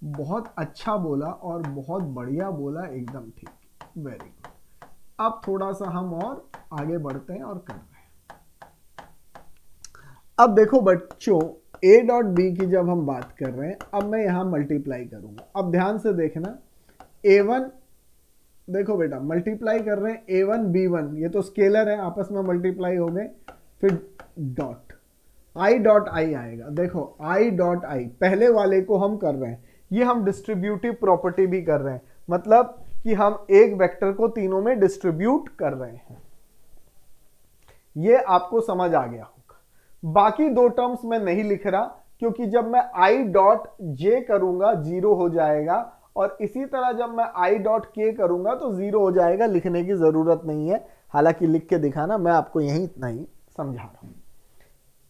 बहुत अच्छा बोला और बहुत बढ़िया बोला, एकदम ठीक, वेरी गुड। अब थोड़ा सा हम और आगे बढ़ते हैं और कर रहे हैं। अब देखो बच्चों, a डॉट बी की जब हम बात कर रहे हैं, अब मैं यहां मल्टीप्लाई करूंगा। अब ध्यान से देखना, a1 देखो बेटा मल्टीप्लाई कर रहे हैं, a1 b1, ये तो स्केलर है, आपस में मल्टीप्लाई हो गए, फिर डॉट i डॉट आई आएगा। देखो i डॉट आई पहले वाले को हम कर रहे हैं, ये हम डिस्ट्रीब्यूटिव प्रॉपर्टी भी कर रहे हैं, मतलब कि हम एक वेक्टर को तीनों में डिस्ट्रीब्यूट कर रहे हैं। ये आपको समझ आ गया होगा। बाकी दो टर्म्स में नहीं लिख रहा, क्योंकि जब मैं i डॉट j करूंगा 0 हो जाएगा, और इसी तरह जब मैं i डॉट k करूंगा तो 0 हो जाएगा, लिखने की जरूरत नहीं है। हालांकि लिख के दिखाना, मैं आपको यही इतना ही समझा रहा हूं।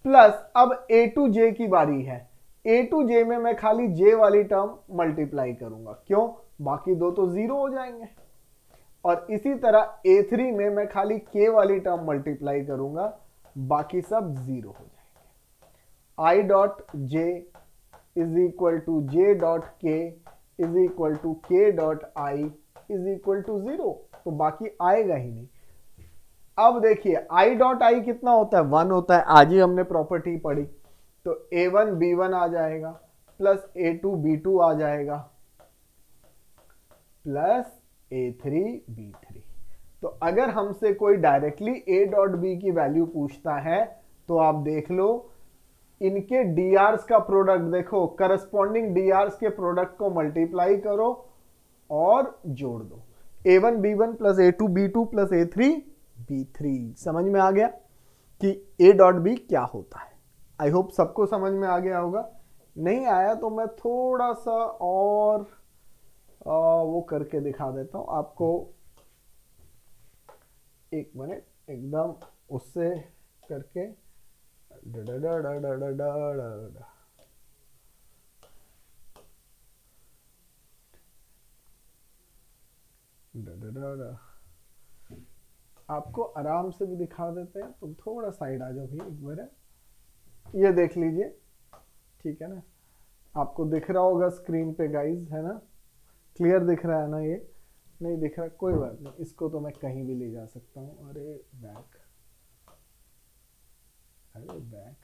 प्लस अब a टू j की बारी है, a टू j में मैं खाली j वाली टर्म मल्टीप्लाई करूंगा, क्यों? बाकी दो तो 0 हो जाएंगे। और इसी तरह a3 में मैं खाली k वाली टर्म मल्टीप्लाई करूंगा, बाकी सब 0 हो जाएंगे। i dot j is equal to j dot k is equal to k dot i is equal to 0, तो बाकी आएगा ही नहीं। अब देखिए i डॉट आई कितना होता है? 1 होता है, आज ही हमने प्रॉपर्टी पढ़ी। तो a1 b1 आ जाएगा, प्लस a2 b2 आ जाएगा, प्लस a3 b3। तो अगर हमसे कोई डायरेक्टली a डॉट b की वैल्यू पूछता है तो आप देख लो, इनके डीआरस का प्रोडक्ट देखो, करस्पॉन्डिंग डीआरस के प्रोडक्ट को मल्टीप्लाई करो और जोड़ दो, a1 b1 plus a2 b2 plus a3 b3। समझ में आ गया कि a डॉट b क्या होता है? आई होप सबको समझ में आ गया होगा। नहीं आया तो मैं थोड़ा सा और वो करके दिखा देता हूं आपको, एक मिनट, एकदम उससे करके आपको आराम से भी दिखा देते हैं। तुम थोड़ा साइड आ जाओ भी एक बार, ये देख लीजिए, ठीक है ना? आपको दिख रहा होगा स्क्रीन पे गाइस, है ना? क्लियर दिख रहा है ना? ये नहीं दिख रहा, कोई बात नहीं, इसको तो मैं कहीं भी ले जा सकता हूं। अरे बैक, अरे बैक,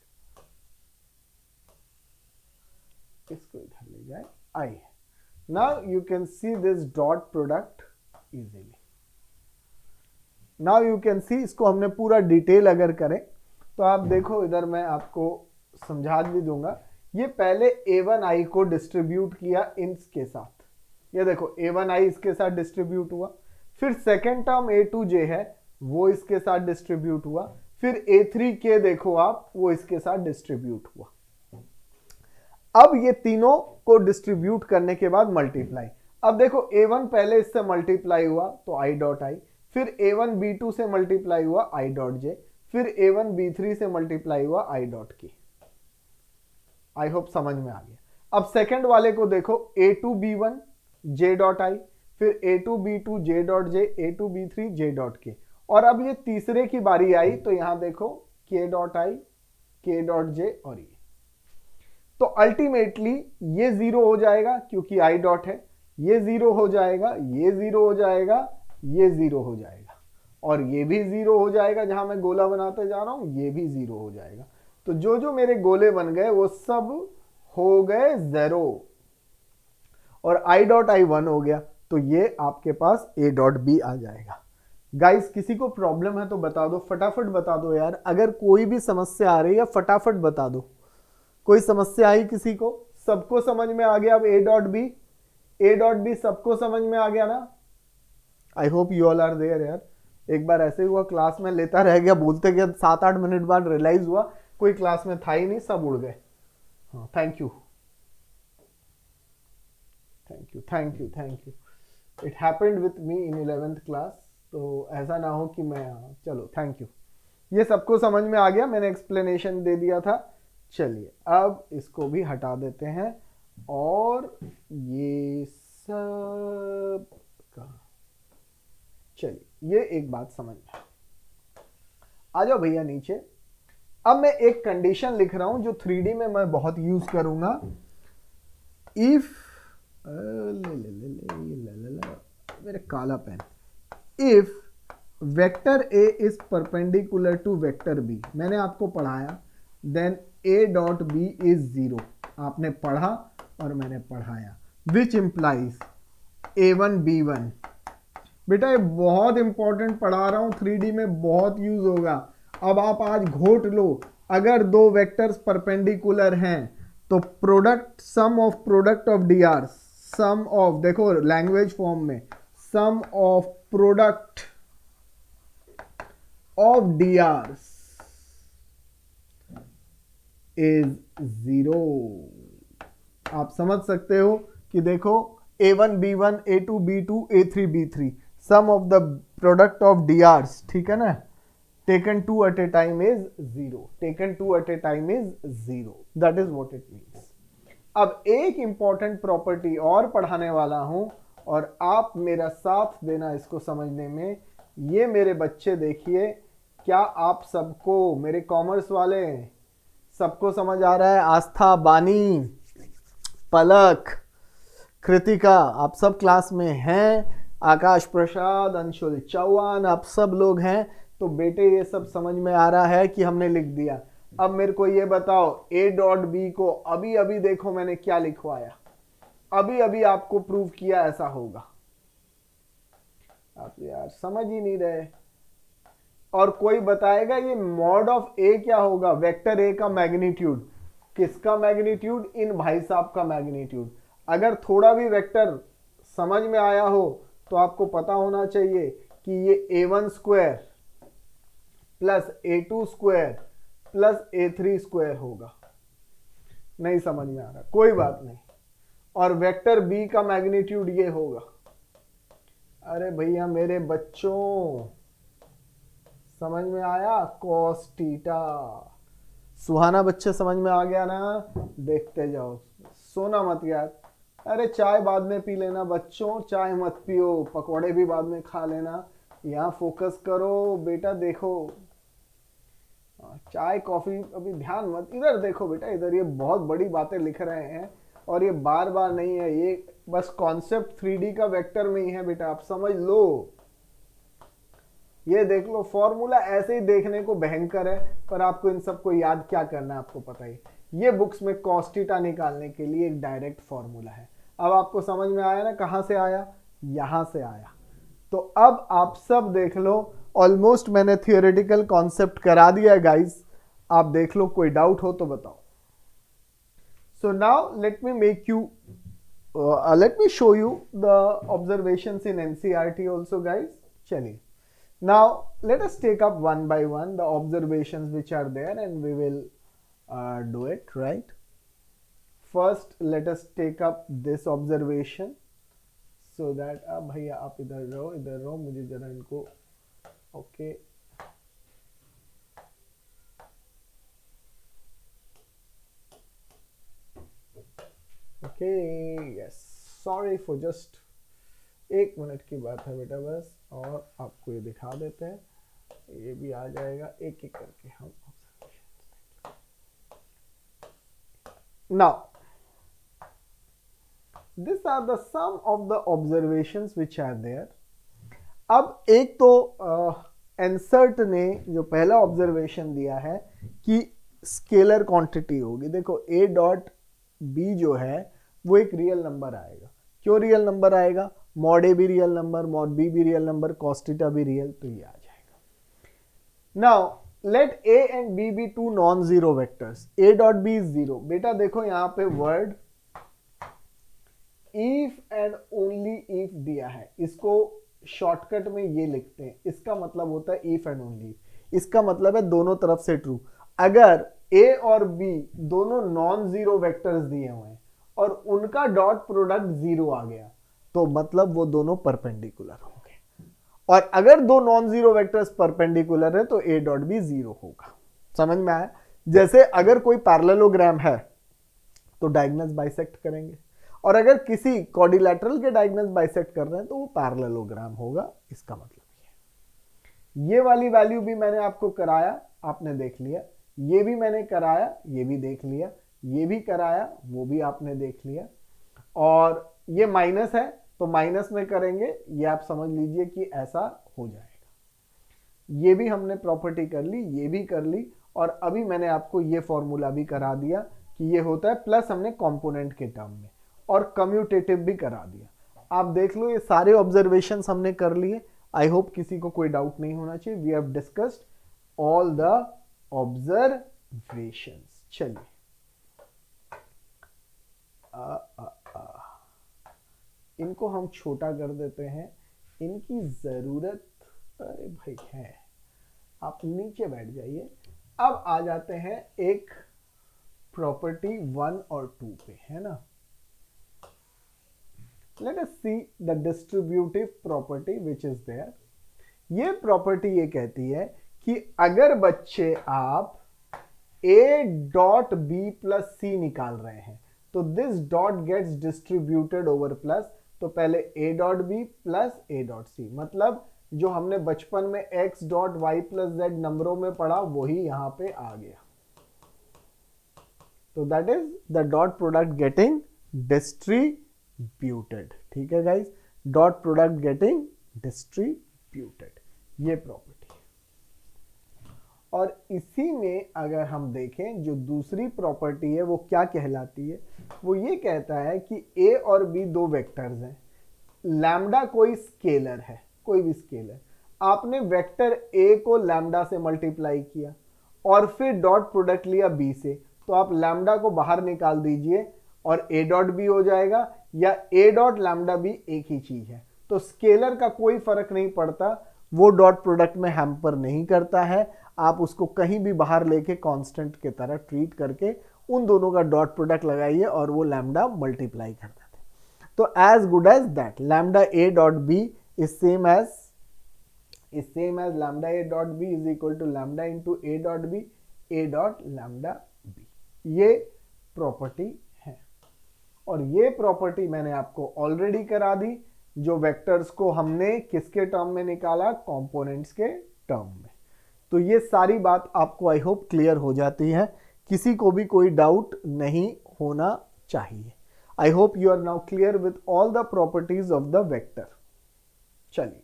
इसको इधर ले जाए। I, now you can see this dot product easily. Now you can see, इसको हमने पूरा डिटेल अगर करें तो आप देखो, इधर मैं आपको समझा भी दूंगा। ये पहले a1i को डिस्ट्रीब्यूट किया इंस के साथ, ये देखो a1i इसके साथ डिस्ट्रीब्यूट हुआ, फिर सेकेंड टर्म a2j है, वो इसके साथ डिस्ट्रीब्यूट हुआ, फिर A3K देखो आप, वो इसके साथ डिस्ट्रीब्यूट हुआ। अब ये तीनों को डिस्ट्रीब्यूट करने के बाद मल्टीप्लाई, अब देखो A1 पहले इससे मल्टीप्लाई हुआ तो I डॉट आई, फिर A1 B2 से मल्टीप्लाई हुआ I डॉट जे, फिर A1 B3 से मल्टीप्लाई हुआ I डॉट के। आई होप समझ में आ गया। अब सेकंड वाले को देखो, A2 B1 J dot I, फिर A2 B2 J dot J, A2 B3 J dot के, और अब ये तीसरे की बारी आई तो यहां देखो K dot I, K dot J और ये, तो अल्टीमेटली ये जीरो हो जाएगा क्योंकि I डॉट है, ये जीरो हो जाएगा, ये जीरो हो जाएगा, ये जीरो हो जाएगा, और ये भी जीरो हो जाएगा, जहां मैं गोला बनाते जा रहा हूं ये भी जीरो हो जाएगा। तो जो जो मेरे गोले बन गए वो सब हो गए जीरो, और I डॉट आई 1 हो गया, तो ये आपके पास A डॉट बी आ जाएगा। गाइस किसी को प्रॉब्लम है तो बता दो, फटाफट बता दो यार, अगर कोई भी समस्या आ रही है फटाफट बता दो। कोई समस्या आई किसी को? सबको समझ में आ गया? अब A डॉट बी सबको समझ में आ गया ना? I hope you all are there यार। एक बार ऐसे हुआ क्लास में लेता रह गया, बोलते गया, 7-8 मिनट बाद रियलाइज हुआ कोई क्लास में था ही नहीं, सब उड़ गए। हाँ, thank you it happened with me in 11th class, तो ऐसा ना हो कि मैं, चलो थैंक यू। ये सबको समझ में आ गया, मैंने एक्सप्लेनेशन दे दिया था। चलिए अब इसको भी हटा देते हैं, और ये सब का, चलिए ये एक बात समझ में आ जाओ भैया नीचे। अब मैं एक कंडीशन लिख रहा हूं जो 3D में मैं बहुत यूज करूंगा। इफ मेरे काला pen, if vector A is perpendicular to vector B, मैंने आपको पढ़ाया, then A dot B is zero. आपने पढ़ा और मैंने पढ़ाया, विच इंप्लाइज A1 B1। बेटा ये बहुत इंपॉर्टेंट पढ़ा रहा हूं, 3D में बहुत यूज होगा। अब आप आज घोट लो, अगर दो वेक्टर्स परपेंडिकुलर हैं तो product, sum of product of D R, sum of, देखो लैंग्वेज फॉर्म में, sum of product of D R is zero. आप समझ सकते हो कि देखो A1 B1 A2 B2 A3 B3, sum of the product of D Rs, ठीक है ना, taken two at a time is zero, taken two at a time is zero, that is what it means. अब एक important property और पढ़ाने वाला हूं, और आप मेरा साथ देना इसको समझने में। ये मेरे बच्चे देखिए, क्या आप सबको, मेरे कॉमर्स वाले सबको समझ आ रहा है? आस्था, बानी, पलक, कृतिका, आप सब क्लास में हैं, आकाश प्रसाद, अंशुल चौहान, आप सब लोग हैं, तो बेटे ये सब समझ में आ रहा है कि हमने लिख दिया। अब मेरे को ये बताओ, A डॉट बी को अभी अभी देखो मैंने क्या लिखवाया, अभी अभी आपको प्रूव किया ऐसा होगा। आप यार समझ ही नहीं रहे। और कोई बताएगा ये मॉड ऑफ A क्या होगा? वेक्टर A का मैग्नीट्यूड। किसका मैग्नीट्यूड? इन भाई साहब का मैग्नीट्यूड। अगर थोड़ा भी वेक्टर समझ में आया हो तो आपको पता होना चाहिए कि ये A1 square plus A2 square plus A3 square होगा। नहीं समझ में आ रहा, कोई बात नहीं। और वेक्टर B का मैग्नीट्यूड ये होगा। अरे भैया मेरे बच्चों, समझ में आया? Cos theta. सुहाना बच्चे समझ में आ गया ना? देखते जाओ, सोना मत यार। अरे चाय बाद में पी लेना बच्चों, चाय मत पियो, पकौड़े भी बाद में खा लेना, यहाँ फोकस करो बेटा। देखो चाय कॉफी अभी ध्यान मत, इधर देखो बेटा, इधर ये बहुत बड़ी बातें लिख रहे हैं, और ये बार बार नहीं है, ये बस कॉन्सेप्ट 3D का वेक्टर में ही है बेटा, आप समझ लो। ये देख लो, फॉर्मूला ऐसे ही देखने को भयंकर है, पर आपको इन सबको याद क्या करना है आपको पता ही। ये बुक्स में कॉस थीटा निकालने के लिए एक डायरेक्ट फॉर्मूला है। अब आपको समझ में आया ना कहां से आया? यहां से आया। तो अब आप सब देख लो, ऑलमोस्ट मैंने थियोरेटिकल कॉन्सेप्ट करा दिया है गाइस, आप देख लो, कोई डाउट हो तो बताओ। So now let me make you, let me show you the observations in NCERT also guys। चलिए Now let us take up one by one the observations which are there and we will do it, right? First let us take up this observation so that अब भैया आप इधर रहो मुझे जरा इनको okay okay yes sorry for just 1 minute की बात है बेटा बस और आपको ये दिखा देते हैं ये भी आ जाएगा एक एक करके हम now these are the sum of the observations which are there. अब एक तो एंसर्ट ने जो पहला ऑब्जर्वेशन दिया है कि स्केलर क्वांटिटी होगी, देखो a डॉट b जो है वो एक रियल नंबर आएगा। क्यों रियल नंबर आएगा? मॉड a भी रियल नंबर, मॉड b भी रियल नंबर, कॉस थीटा भी रियल, तो ये आ जाएगा। Now let a and b be two non zero vectors, a dot b is zero. बेटा देखो यहां पे word if and only if दिया है, इसको शॉर्टकट में ये लिखते हैं, इसका मतलब होता है इफ एंड ओनली। इसका मतलब है दोनों तरफ से ट्रू। अगर a और b दोनों नॉन जीरो वेक्टर्स दिए हुए हैं और उनका डॉट प्रोडक्ट जीरो आ गया तो मतलब वो दोनों परपेंडिकुलर होंगे, और अगर दो नॉन जीरो वेक्टर्स परपेंडिकुलर है तो a डॉट b जीरो होगा। समझ में आया? जैसे अगर कोई पैरेललोग्राम है तो डायगोनल्स बाइसेक्ट करेंगे, और अगर किसी क्वाड्रिलैटरल के डायगोनल्स बाइसेक्ट कर रहे हैं तो वो पैरेललोग्राम होगा। इसका मतलब ये वाली वैल्यू भी मैंने आपको कराया, आपने देख लिया, ये भी मैंने कराया, ये भी देख लिया, ये भी कराया, वो भी आपने देख लिया, और ये माइनस है तो माइनस में करेंगे, ये आप समझ लीजिए कि ऐसा हो जाएगा। ये भी हमने प्रॉपर्टी कर ली, ये भी कर ली, और अभी मैंने आपको ये फॉर्मूला भी करा दिया कि ये होता है प्लस हमने कंपोनेंट के टर्म में, और कम्यूटेटिव भी करा दिया। आप देख लो ये सारे ऑब्जर्वेशंस हमने कर लिए। आई होप किसी को कोई डाउट नहीं होना चाहिए। We have discussed all the observations. चलिए इनको हम छोटा कर देते हैं, इनकी जरूरत अरे भाई है, आप नीचे बैठ जाइए। अब आ जाते हैं एक प्रॉपर्टी 1 और 2 पे, है ना। Let us see the distributive property which is there. ये प्रॉपर्टी ये कहती है कि अगर बच्चे आप a dot b plus c निकाल रहे हैं तो this dot gets distributed over plus, तो पहले a dot b plus a dot c, मतलब जो हमने बचपन में x dot y plus z नंबरों में पढ़ा वही यहां पे आ गया। तो that is the dot product getting distributed. ठीक है guys, dot product getting distributed, ये प्रॉपर्टी। और इसी में अगर हम देखें जो दूसरी प्रॉपर्टी है वो क्या कहलाती है, वो ये कहता है कि a और b दो वेक्टर्स हैं, लैम्डा कोई स्केलर है, कोई भी स्केलर, आपने वेक्टर a को लैम्डा से मल्टीप्लाई किया और फिर डॉट प्रोडक्ट लिया b से, तो आप लैम्डा को बाहर निकाल दीजिए और a डॉट b हो जाएगा, या a डॉट लैम्डा b एक ही चीज है। तो स्केलर का कोई फर्क नहीं पड़ता, वो डॉट प्रोडक्ट में हैम्पर नहीं करता है, आप उसको कहीं भी बाहर लेके कांस्टेंट की तरह ट्रीट करके उन दोनों का डॉट प्रोडक्ट लगाइए और वो लैम्डा मल्टीप्लाई कर देते हैं। तो as good as that, lambda a dot b is same as lambda a dot b is equal to lambda into a dot b, a dot lambda b, ये property है। और ये प्रॉपर्टी मैंने आपको ऑलरेडी करा दी, जो वेक्टर्स को हमने किसके टर्म में निकाला, कंपोनेंट्स के टर्म में। तो ये सारी बात आपको आई होप क्लियर हो जाती है, किसी को भी कोई डाउट नहीं होना चाहिए। I hope you are now clear with all the properties of the vector. चलिए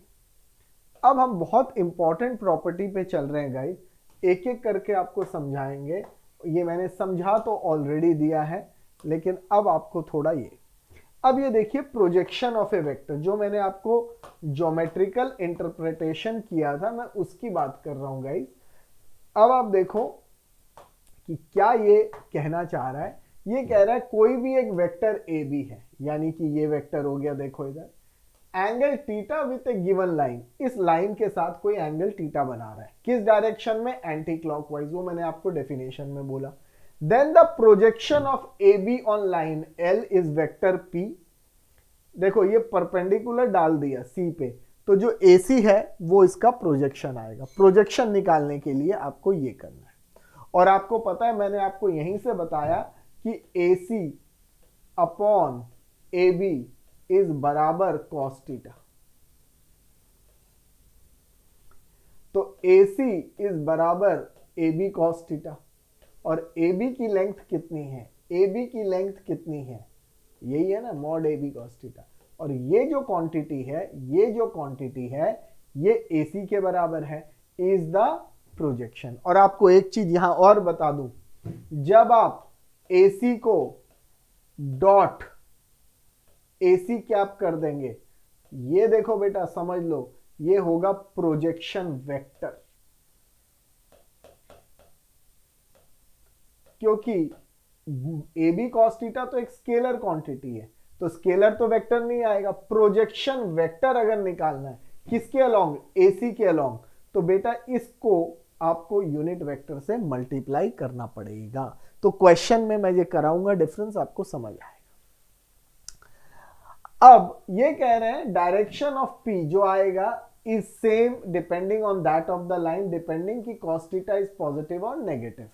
अब हम बहुत इंपॉर्टेंट प्रॉपर्टी पे चल रहे हैं गाइस, एक एक करके आपको समझाएंगे। ये मैंने समझा तो ऑलरेडी दिया है, लेकिन अब आपको थोड़ा अब ये देखिए प्रोजेक्शन ऑफ ए वेक्टर, जो मैंने आपको ज्योमेट्रिकल इंटरप्रिटेशन किया था मैं उसकी बात कर रहा हूं गाइस। अब आप देखो कि क्या ये कहना चाह रहा है, ये कह रहा है कोई भी एक वेक्टर ए बी है, यानी कि ये वेक्टर हो गया, देखो इधर angle theta with A given line, इस लाइन के साथ कोई एंगल थीटा बना रहा है, किस डायरेक्शन में, एंटी क्लॉकवाइज, वो मैंने आपको डेफिनेशन में बोला। Then the projection of A B on line L is vector P. देखो ये परपेंडिकुलर डाल दिया सी पे, तो जो ए सी है वो इसका प्रोजेक्शन आएगा। प्रोजेक्शन निकालने के लिए आपको ये करना है, और आपको पता है मैंने आपको यहीं से बताया कि ए सी अपॉन ए बी इज बराबर कॉस थीटा। तो AC इज बराबर AB कॉस थीटा, और AB की लेंथ कितनी है, AB की लेंथ कितनी है, यही है ना, मॉड AB कॉस थीटा। और ये जो क्वांटिटी है, ये AC के बराबर है, इज द प्रोजेक्शन। और आपको एक चीज यहां और बता दूं, जब आप AC co dot AC cap कर देंगे, ये देखो बेटा समझ लो, ये होगा प्रोजेक्शन वेक्टर, क्योंकि AB cos थीटा तो एक स्केलर क्वांटिटी है, तो स्केलर तो वेक्टर नहीं आएगा। प्रोजेक्शन वेक्टर अगर निकालना है किसके अलोंग, AC के अलोंग, तो बेटा इसको आपको यूनिट वेक्टर से मल्टीप्लाई करना पड़ेगा। तो क्वेश्चन में मैं ये कराऊंगा, डिफरेंस आपको समझ आएगा। अब ये कह रहे हैं डायरेक्शन ऑफ P जो आएगा is same depending on that of the line, depending कि cos थीटा इज पॉजिटिव और नेगेटिव।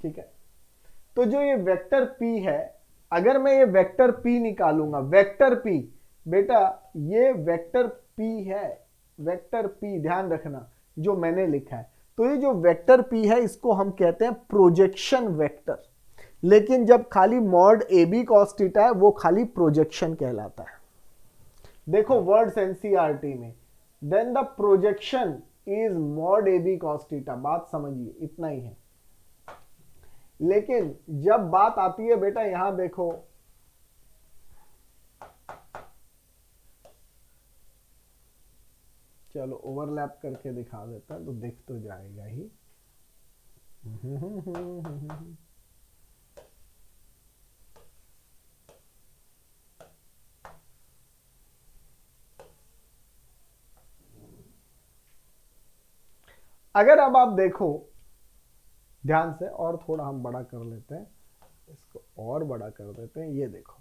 ठीक है, तो जो ये वेक्टर P है, अगर मैं ये वेक्टर P निकालूंगा, वेक्टर P बेटा ये वेक्टर P है, वेक्टर P ध्यान रखना जो मैंने लिखा है। तो ये जो वेक्टर P है इसको हम कहते हैं प्रोजेक्शन वेक्टर, लेकिन जब खाली मॉड AB cos थीटा है वो खाली प्रोजेक्शन कहलाता है। देखो वर्ड्स एनसीईआरटी में, then the projection is mod AB cos theta, बात समझिए इतना ही है। लेकिन जब बात आती है बेटा यहां देखो, चलो ओवरलैप करके दिखा देता है तो दिख तो जाएगा ही। अगर अब आप देखो ध्यान से, और थोड़ा हम बड़ा कर लेते हैं, इसको और बड़ा कर देते हैं, ये देखो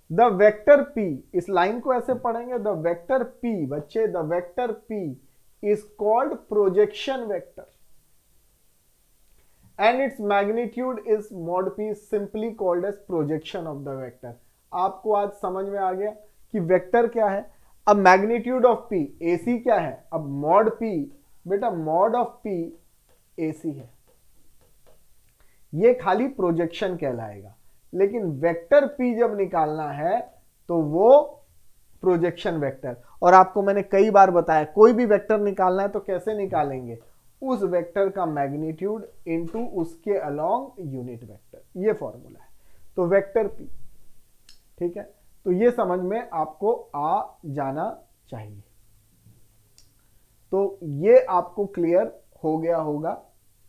द वेक्टर P, इस लाइन को ऐसे पढ़ेंगे, द वेक्टर P बच्चे, the vector P is called projection vector and its magnitude is mod P, simply called as projection of the vector. आपको आज समझ में आ गया कि वेक्टर क्या है। अब मैग्नीट्यूड ऑफ P, AC क्या है, अब मॉड P बेटा, मॉड ऑफ P AC है, ये खाली प्रोजेक्शन कहलाएगा। लेकिन वेक्टर P जब निकालना है तो वो प्रोजेक्शन वेक्टर, और आपको मैंने कई बार बताया कोई भी वेक्टर निकालना है तो कैसे निकालेंगे, उस वेक्टर का मैग्नीट्यूड इनटू उसके अलोंग यूनिट वेक्टर, ये फॉर्मूला है। तो वेक्टर P, ठीक है, तो ये समझ में आपको आ जाना चाहिए। तो ये आपको क्लियर हो गया होगा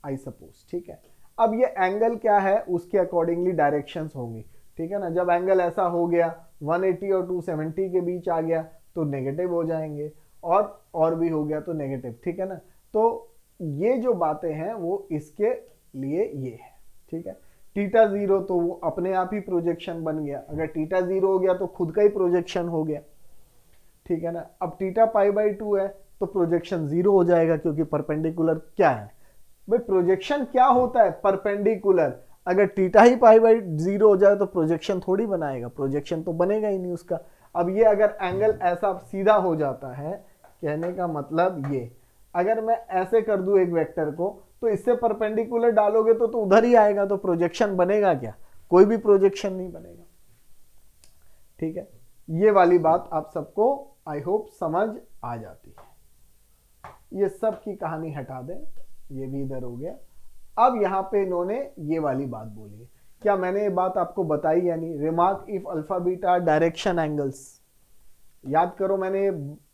आई सपोज। ठीक है, अब ये एंगल क्या है उसके अकॉर्डिंगली डायरेक्शंस होंगी। ठीक है ना, जब एंगल ऐसा हो गया 180 और 270 के बीच आ गया तो नेगेटिव हो जाएंगे, और भी हो गया तो नेगेटिव। ठीक है ना, तो ये जो बातें हैं वो इसके लिए ये है। ठीक है, थीटा 0 तो वो अपने आप ही प्रोजेक्शन बन गया, अगर थीटा 0 हो गया तो खुद का ही प्रोजेक्शन हो गया। ठीक है ना, अब थीटा π/2 है तो प्रोजेक्शन 0 हो जाएगा, क्योंकि परपेंडिकुलर क्या है भाई, प्रोजेक्शन क्या होता है, परपेंडिकुलर। अगर थीटा ही π/0 हो जाए तो प्रोजेक्शन थोड़ी बनाएगा, प्रोजेक्शन तो बनेगा ही नहीं उसका। अब ये अगर एंगल ऐसा सीधा हो जाता है, कहने का मतलब ये, अगर मैं ऐसे कर दूं एक वेक्टर को तो इससे परपेंडिकुलर डालोगे तो उधर ही आएगा, तो प्रोजेक्शन बनेगा क्या, कोई भी प्रोजेक्शन नहीं बनेगा। ठीक है, ये वाली बात आप सबको आई होप समझ आ जाती है। ये सब की कहानी हटा दें, ये भी इधर हो गया। अब यहां पे इन्होंने ये वाली बात बोली है, क्या मैंने ये बात आपको बताई या नहीं, remark if alpha beta direction angles, याद करो मैंने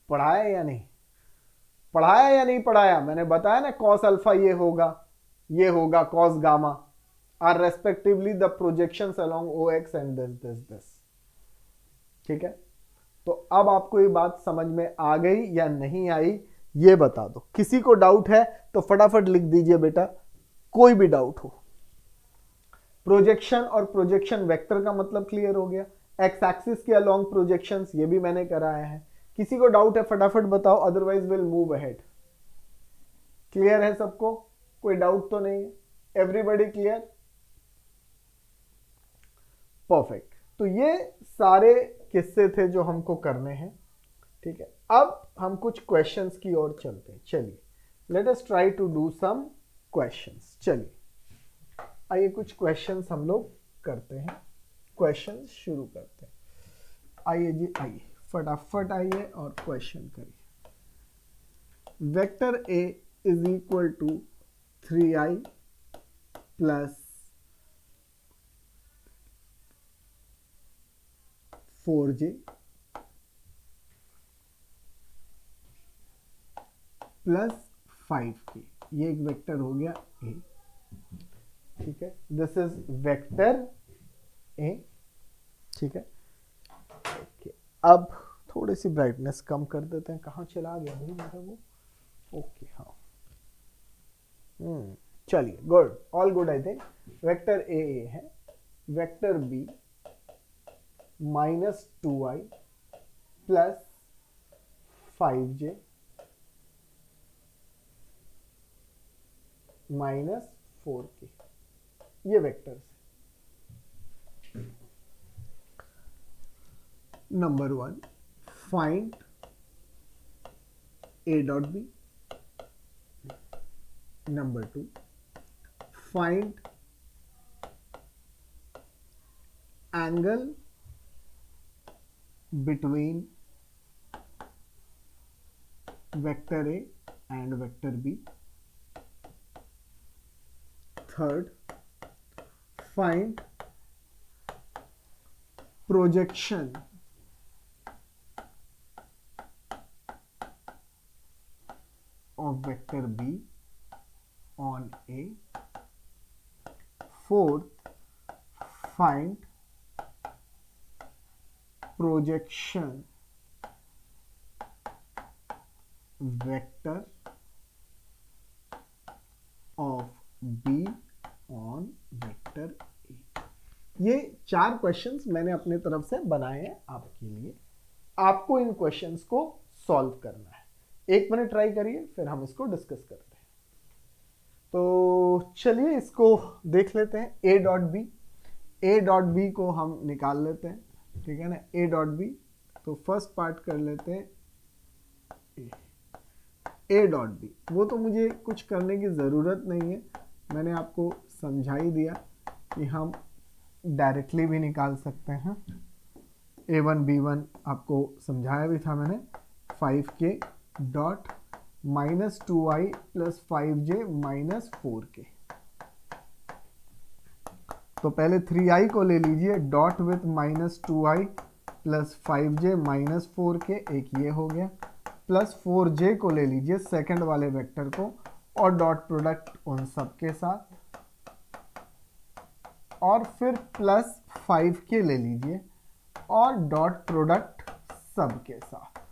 पढ़ाया या नहीं, पढ़ाया या नहीं पढ़ाया, मैंने बताया ना कॉस अल्फा ये होगा cos gamma are respectively the projections along OX and this. ठीक है, अब आपको ये बात समझ में आ गई या नहीं आई ये बता दो। किसी को डाउट है तो फटाफट लिख दीजिए बेटा, कोई भी डाउट हो। प्रोजेक्शन और प्रोजेक्शन वेक्टर का मतलब क्लियर हो गया। एक्स एक्सिस के अलोंग प्रोजेक्शंस ये भी मैंने कराया है। किसी को डाउट है फटाफट बताओ, otherwise will move ahead. Clear है सबको? कोई डाउट तो नहीं है? Everybody clear? परफेक्ट। तो ये सारे किस्से थे जो हमको करने हैं, ठीक है। अब हम कुछ क्वेश्चंस की ओर चलते हैं। चलिए, let us try to do some questions. चलिए आइए कुछ क्वेश्चंस हम लोग करते हैं। क्वेश्चंस शुरू करते हैं। आइए जी, आइए फटाफट आइए और क्वेश्चन करिए। Vector A is equal to 3i plus 4j plus 5k, ये एक वेक्टर हो गया ए, ठीक है। दिस इज वेक्टर ए, ठीक है। ओके, अब थोड़ी सी ब्राइटनेस कम कर देते हैं। कहाँ चला गया भाई मेरा वो? ओके, हाँ, चलिए, good, all good. I think vector A है, vector B -2i plus 5j -4k, ये वेक्टर्स है। Number 1, find a dot b. Number 2, find angle between vector a and vector b. Third, find projection of vector b on A. Fourth, find projection vector of B on vector A. ये 4 questions मैंने अपने तरफ से बनाए हैं आपके लिए। आपको इन क्वेश्चंस को सॉल्व करना है। 1 मिनट ट्राई करिए, फिर हम इसको डिस्कस करते हैं। तो चलिए इसको देख लेते हैं। A dot B, A dot B को हम निकाल लेते हैं, ठीक है ना। ए डॉट बी, तो फर्स्ट पार्ट कर लेते हैं ए डॉट बी। वो तो मुझे कुछ करने की ज़रूरत नहीं है, मैंने आपको समझा ही दिया कि हम डायरेक्टली भी निकाल सकते हैं। A1 B1 आपको समझाया भी था मैंने। 5k dot -2i plus 5j -4k। तो पहले 3i को ले लीजिए, dot with -2i plus 5j -4k, एक ये हो गया। प्लस 4j को ले लीजिए सेकंड वाले वेक्टर को, और डॉट प्रोडक्ट उन सब के साथ, और फिर प्लस 5k ले लीजिए और डॉट प्रोडक्ट सब के साथ।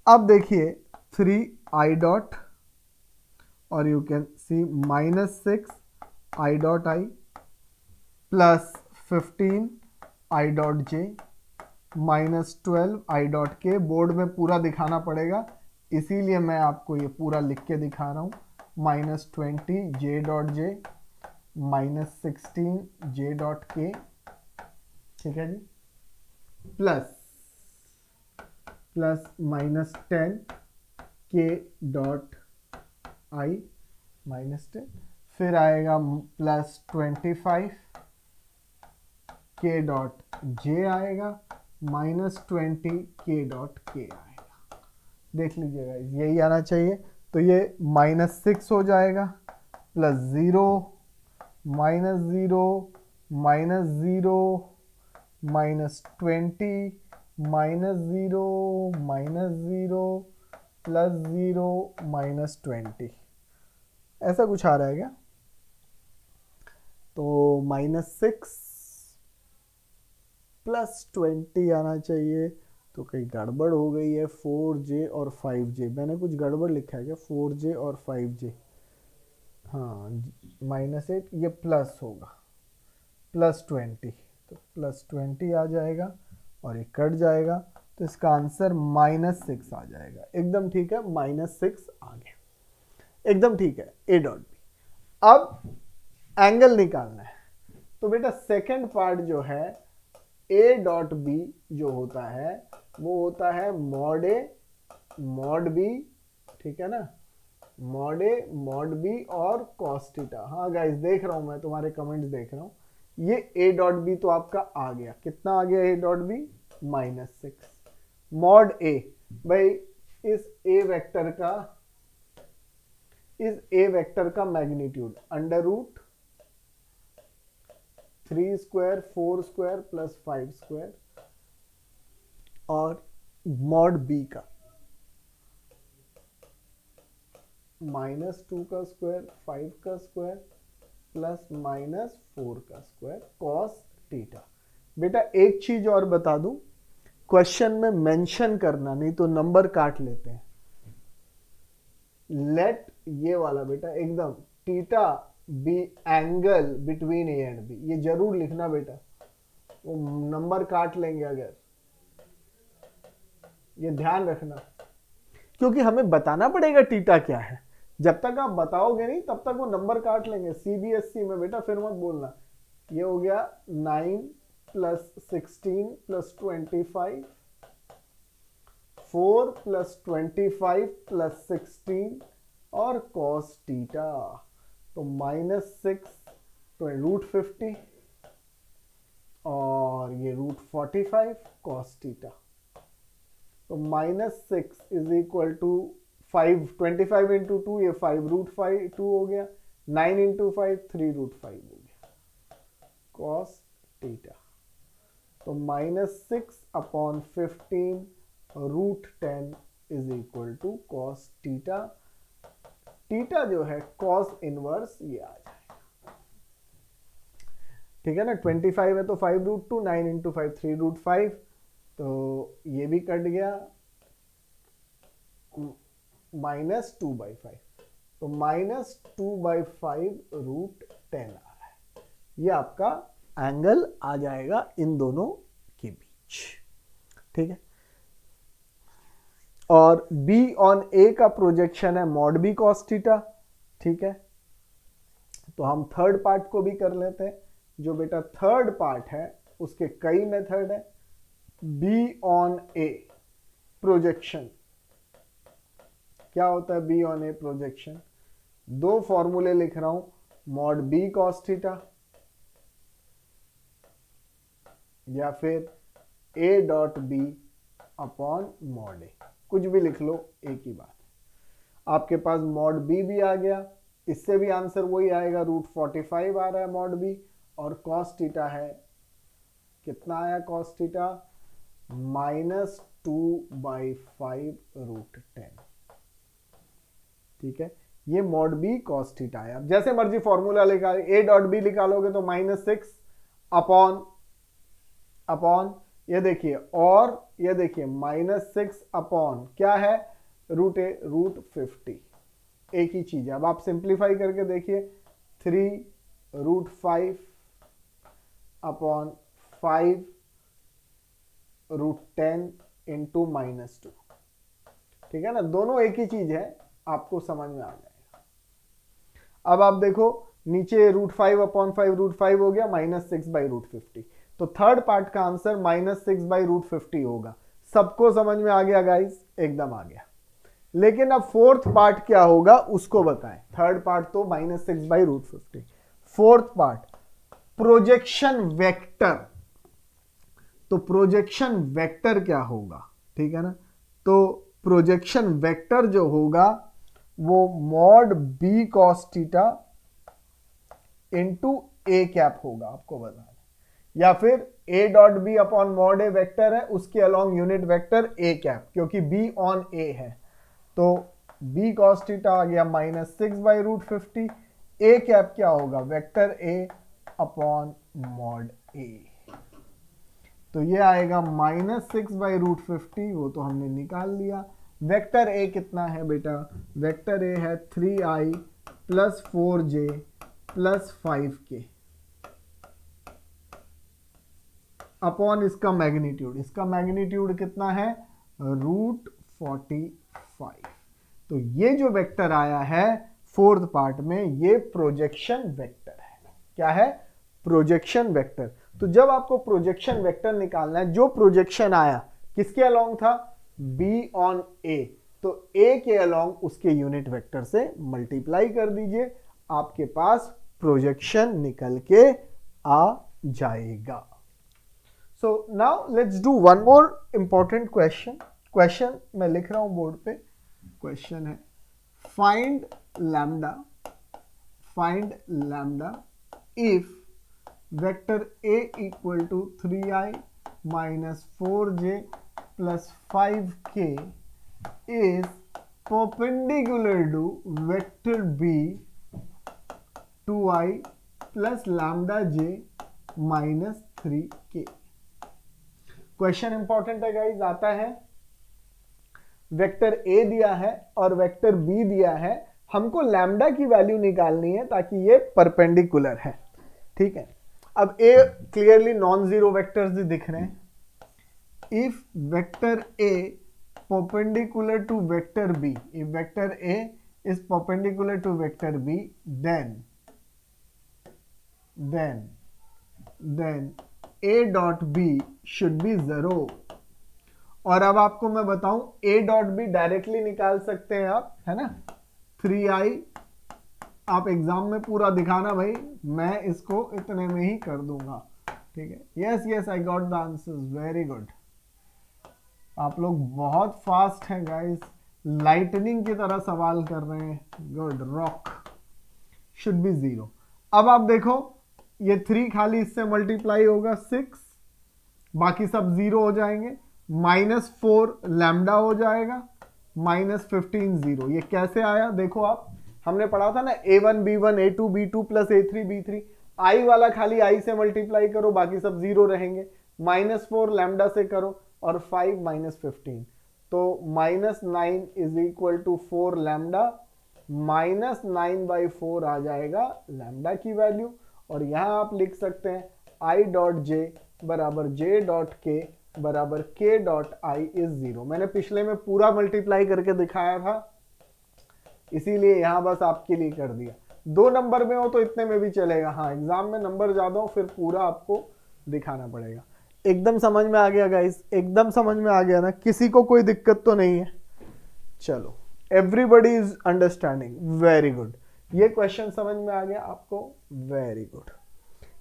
अब देखिए 3i डॉट, और you can C -6i dot i plus 15i dot j -12i dot k। Board में पूरा दिखाना पड़ेगा, इसीलिए मैं आपको ये पूरा लिख के दिखा रहा हूँ। -20j dot j -16j dot k, ठीक है जी। प्लस -10k डॉट i -10, फिर आएगा +25k डॉट j आएगा, -20k डॉट k आएगा। देख लीजिएगा, यही आना चाहिए। तो ये -6 हो जाएगा, +0 -0 -0 -20 -0 -0 +0 -20, ऐसा कुछ आ रहा है क्या? तो -6 +20 आना चाहिए, तो कहीं गड़बड़ हो गई है। 4j और 5j, मैंने कुछ गड़बड़ लिखा है क्या? 4j और 5j, हाँ -8, ये प्लस होगा, +20, तो +20 आ जाएगा और ये कट जाएगा, तो इसका आंसर -6 आ जाएगा। एकदम ठीक है, -6 आ गया, एकदम ठीक है। A dot B. अब एंगल निकालना है, तो बेटा सेकंड पार्ट जो है A डॉट बी जो होता है वो होता है मॉड A मॉड B, ठीक है ना, मॉड A मॉड B और कॉस थीटा। हाँ गाइस, देख रहा हूं मैं तुम्हारे कमेंट्स देख रहा हूं। ये A डॉट बी तो आपका आ गया, कितना आ गया A dot B? -6 mod A। भाई इस A वेक्टर का magnitude √3 square 4 square plus 5 square, और मॉड B का -2 का स्क्वायर 5 का स्क्वायर प्लस -4 का स्क्वायर कॉस थीटा। बेटा एक चीज और बता दूं, क्वेश्चन में मेंशन करना, नहीं तो नंबर काट लेते हैं। लेट ये वाला बेटा एकदम theta be angle between A and B, ये जरूर लिखना बेटा, वो नंबर काट लेंगे अगर, ये ध्यान रखना, क्योंकि हमें बताना पड़ेगा थीटा क्या है। जब तक आप बताओगे नहीं तब तक वो नंबर काट लेंगे। सीबीएसई में बेटा फिर मत बोलना। ये हो गया 9 + 16 + 25, 4 + 25 + 16 और cos थीटा, तो -6 तो √50 और ये √45 cos थीटा, तो -6 = 5, 25 × 2, ये 5 √2 हो गया, 9 × 5 3√5 हो गया cos थीटा, तो -6/15 √10 = cos थीटा। थीटा जो है cos इनवर्स ये आ जाएगा, ठीक है ना। 25 है तो 5√2, 9 × 5 3√5, तो ये भी कट गया, -2/5, तो -2/5 √10 आ रहा है। ये आपका एंगल आ जाएगा इन दोनों के बीच, ठीक है। और B ऑन A का प्रोजेक्शन है मॉड B cos थीटा, ठीक है। तो हम थर्ड पार्ट को भी कर लेते हैं। जो बेटा थर्ड पार्ट है उसके कई मेथड है। B ऑन A प्रोजेक्शन क्या होता है? B ऑन A प्रोजेक्शन, दो फॉर्मूले लिख रहा हूं, मॉड B cos थीटा या फिर A dot B upon mod A, कुछ भी लिख लो, एक ही बात है। आपके पास मॉड B भी आ गया, इससे भी आंसर वही आएगा, √45 आ रहा है मॉड B, और cos थीटा है, कितना आया cos थीटा? -2/5 √10, ठीक है। ये मॉड B cos थीटा है। अब जैसे मर्जी फॉर्मूला लिखा, A डॉट B निकालोगे तो -6 अपॉन ये देखिए, और ये देखिए -6 अपॉन क्या है? √50, एक ही चीज है। अब आप सिंप्लीफाई करके देखिए, 3√5 अपॉन 5 √10 × -2, ठीक है ना, दोनों एक ही चीज है, आपको समझ में आ जाएगा। अब आप देखो नीचे √5 अपॉन 5 √5 हो गया, -6/√50, तो थर्ड पार्ट का आंसर -6/√50 होगा। सबको समझ में आ गया गाइस? एकदम आ गया। लेकिन अब फोर्थ पार्ट क्या होगा उसको बताएं। थर्ड पार्ट तो -6/√50, फोर्थ पार्ट प्रोजेक्शन वेक्टर, तो प्रोजेक्शन वेक्टर क्या होगा, ठीक है ना। तो प्रोजेक्शन वेक्टर जो होगा वो mod B cos theta into A cap होगा, आपको बताना, या फिर A dot B upon mod A vector है, उसके along unit vector A cap, क्योंकि B ऑन A है, तो B cos थीटा आ गया -6/√50, A कैप क्या होगा? Vector A upon mod A। तो ये आएगा -6/√50, वो तो हमने निकाल लिया। वेक्टर ए कितना है बेटा? वेक्टर ए है 3i + 4j + 5k अपॉन इसका मैग्नीट्यूड। इसका मैग्नीट्यूड कितना है? √45। तो ये जो वेक्टर आया है फोर्थ पार्ट में, ये प्रोजेक्शन वेक्टर है। क्या है? Projection vector. तो जब आपको प्रोजेक्शन वेक्टर निकालना है, जो प्रोजेक्शन आया किसके अलोंग था? बी ऑन ए, तो ए के अलोंग उसके यूनिट वेक्टर से मल्टीप्लाई कर दीजिए, आपके पास प्रोजेक्शन निकल के आ जाएगा। So now let's do one more important question. Question मैं लिख रहा हूं बोर्ड पे। Question है find lambda if vector a equal to 3i minus 4j plus 5k is perpendicular to vector b 2i plus lambda j minus 3k। Question important है guys. आता है vector A दिया है और वेक्टर बी दिया है, हमको लैम्डा की वैल्यू निकालनी है ताकि ये परपेंडिकुलर है। ठीक है, अब A clearly non zero vectors दिख रहे हैं। If vector A perpendicular to vector B, if vector A is perpendicular to vector B, then A dot B should be 0। और अब आपको मैं बताऊं, A डॉट बी डायरेक्टली निकाल सकते हैं आप, है ना। 3i आप एग्जाम में पूरा दिखाना भाई, मैं इसको इतने में ही कर दूंगा। ठीक है, yes I got the answers, very good. आप लोग बहुत फास्ट हैं गाइस, लाइटनिंग की तरह सवाल कर रहे हैं। Good, rock should be 0। अब आप देखो, ये 3 खाली इससे मल्टीप्लाई होगा 6, बाकी सब 0 हो जाएंगे। -4 लैम्डा हो जाएगा, -15 0। ये कैसे आया देखो आप, हमने पढ़ा था ना a1 b1 a2 b2 plus a3 b3। i वाला खाली i से मल्टीप्लाई करो, बाकी सब 0 रहेंगे। -4 लैम्डा से करो और 5 -15, तो -9 इज इक्वल टू 4 लैम्डा, -9/4 आ जाएगा लैम्डा की वैल्यू। और यहां आप लिख सकते हैं i डॉट जे बराबर j डॉट के बराबर k डॉट i इज 0। मैंने पिछले में पूरा मल्टीप्लाई करके दिखाया था, इसीलिए यहां बस आपके लिए कर दिया। 2 नंबर में हो तो इतने में भी चलेगा, हाँ एग्जाम में नंबर ज्यादा हो फिर पूरा आपको दिखाना पड़ेगा। एकदम समझ में आ गया गाइस? एकदम समझ में आ गया ना? किसी को कोई दिक्कत तो नहीं है? चलो, everybody is understanding, very good. ये क्वेश्चन समझ में आ गया आपको, वेरी गुड।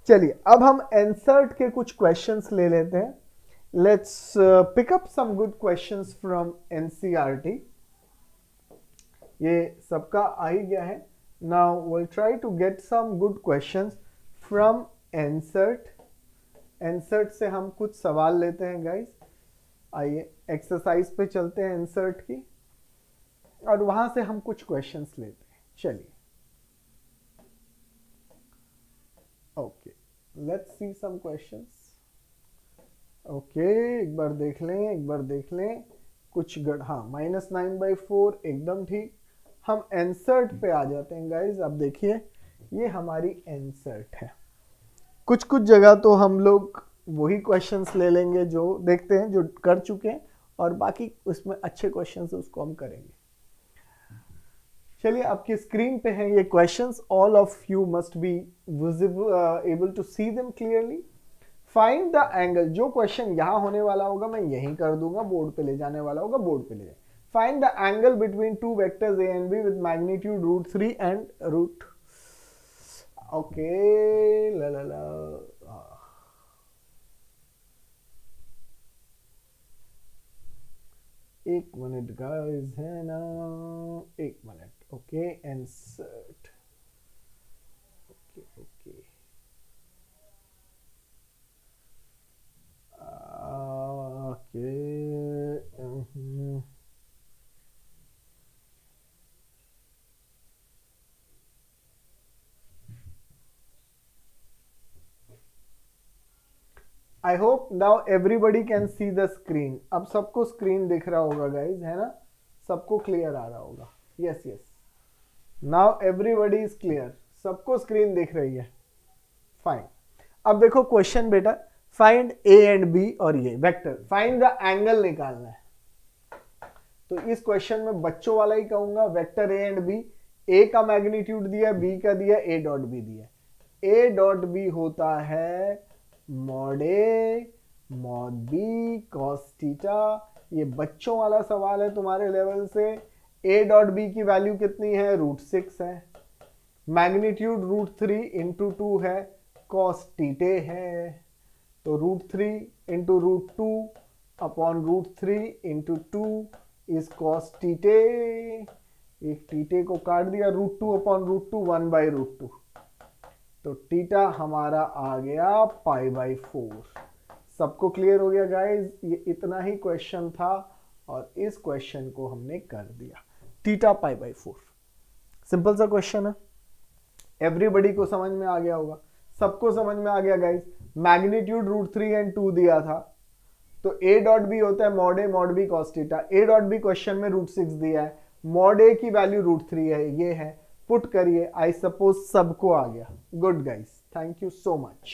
चलिए अब हम इंसर्ट के कुछ क्वेश्चंस ले लेते हैं। Let's pick up some good questions from NCERT. ये सबका आ ही गया है। Now will try to get some good questions from NCERT. NCERT से हम कुछ सवाल लेते हैं गाइस। आइए एक्सरसाइज पे चलते हैं इंसर्ट की, और वहां से हम कुछ क्वेश्चंस लेते हैं। चलिए, okay, let's see some questions. Okay, एक बार देख लें कुछ हाँ, -9/4 एकदम ठीक। हम इंसर्ट पे आ जाते हैं गाइस। अब देखिए, ये हमारी इंसर्ट है। कुछ जगह तो हम लोग वही क्वेश्चंस ले लेंगे जो देखते हैं, जो कर चुके हैं, और बाकी उसमें अच्छे क्वेश्चंस उसको हम करेंगे। चलिए, आपकी स्क्रीन पे है ये questions. All of you must be visible, able to see them clearly. Find the angle, जो क्वेश्चन यहां होने वाला होगा मैं यहीं कर दूंगा, बोर्ड पे ले जाने वाला होगा, बोर्ड पे ले जाए। Find the angle between two vectors a and b with magnitude √3 and root. Okay, एक मिनट गाइस, है ना, एक minute. Okay, NCERT, okay I hope now everybody can see the screen. अब सबको स्क्रीन दिख रहा होगा गाइज, है ना? सबको क्लियर आ रहा होगा. Yes yes, now everybody is clear. सबको स्क्रीन दिख रही है. फाइन. अब देखो क्वेश्चन बेटा, फाइंड ए एंड बी और ये वेक्टर, फाइंड द एंगल निकालना है. तो इस क्वेश्चन में बच्चों वाला ही कहूंगा. वेक्टर ए एंड बी, ए का मैग्नीट्यूड दिया, बी का दिया, ए डॉट बी दिया. ए डॉट बी होता है mod A mod B cos theta. ये बच्चों वाला सवाल है तुम्हारे लेवल से. ए डॉट बी की वैल्यू कितनी है? √6 है. मैग्नीट्यूड √3 इंटू 2 है. कॉस टीटे है, तो √3 into √2 upon √3 into 2 is cos theta. एक टीटे को काट दिया, √2 अपॉन √2 1/√2. तो टीटा हमारा आ गया π/4. सबको क्लियर हो गया गाइज? ये इतना ही क्वेश्चन था और इस क्वेश्चन को हमने कर दिया. टीटा π/4, सिंपल सा क्वेश्चन है. एवरीबडी को समझ में आ गया होगा. सबको समझ में आ गया गाइज. मैग्नीट्यूड √3 एंड 2 दिया था, तो ए डॉट बी होता है mod A mod B cos theta. A dot B question में √6 दिया है, मॉड ए की वैल्यू √3 है, ये है. पुट करिए. आई सपोज सबको आ गया. Good guys, thank you so much.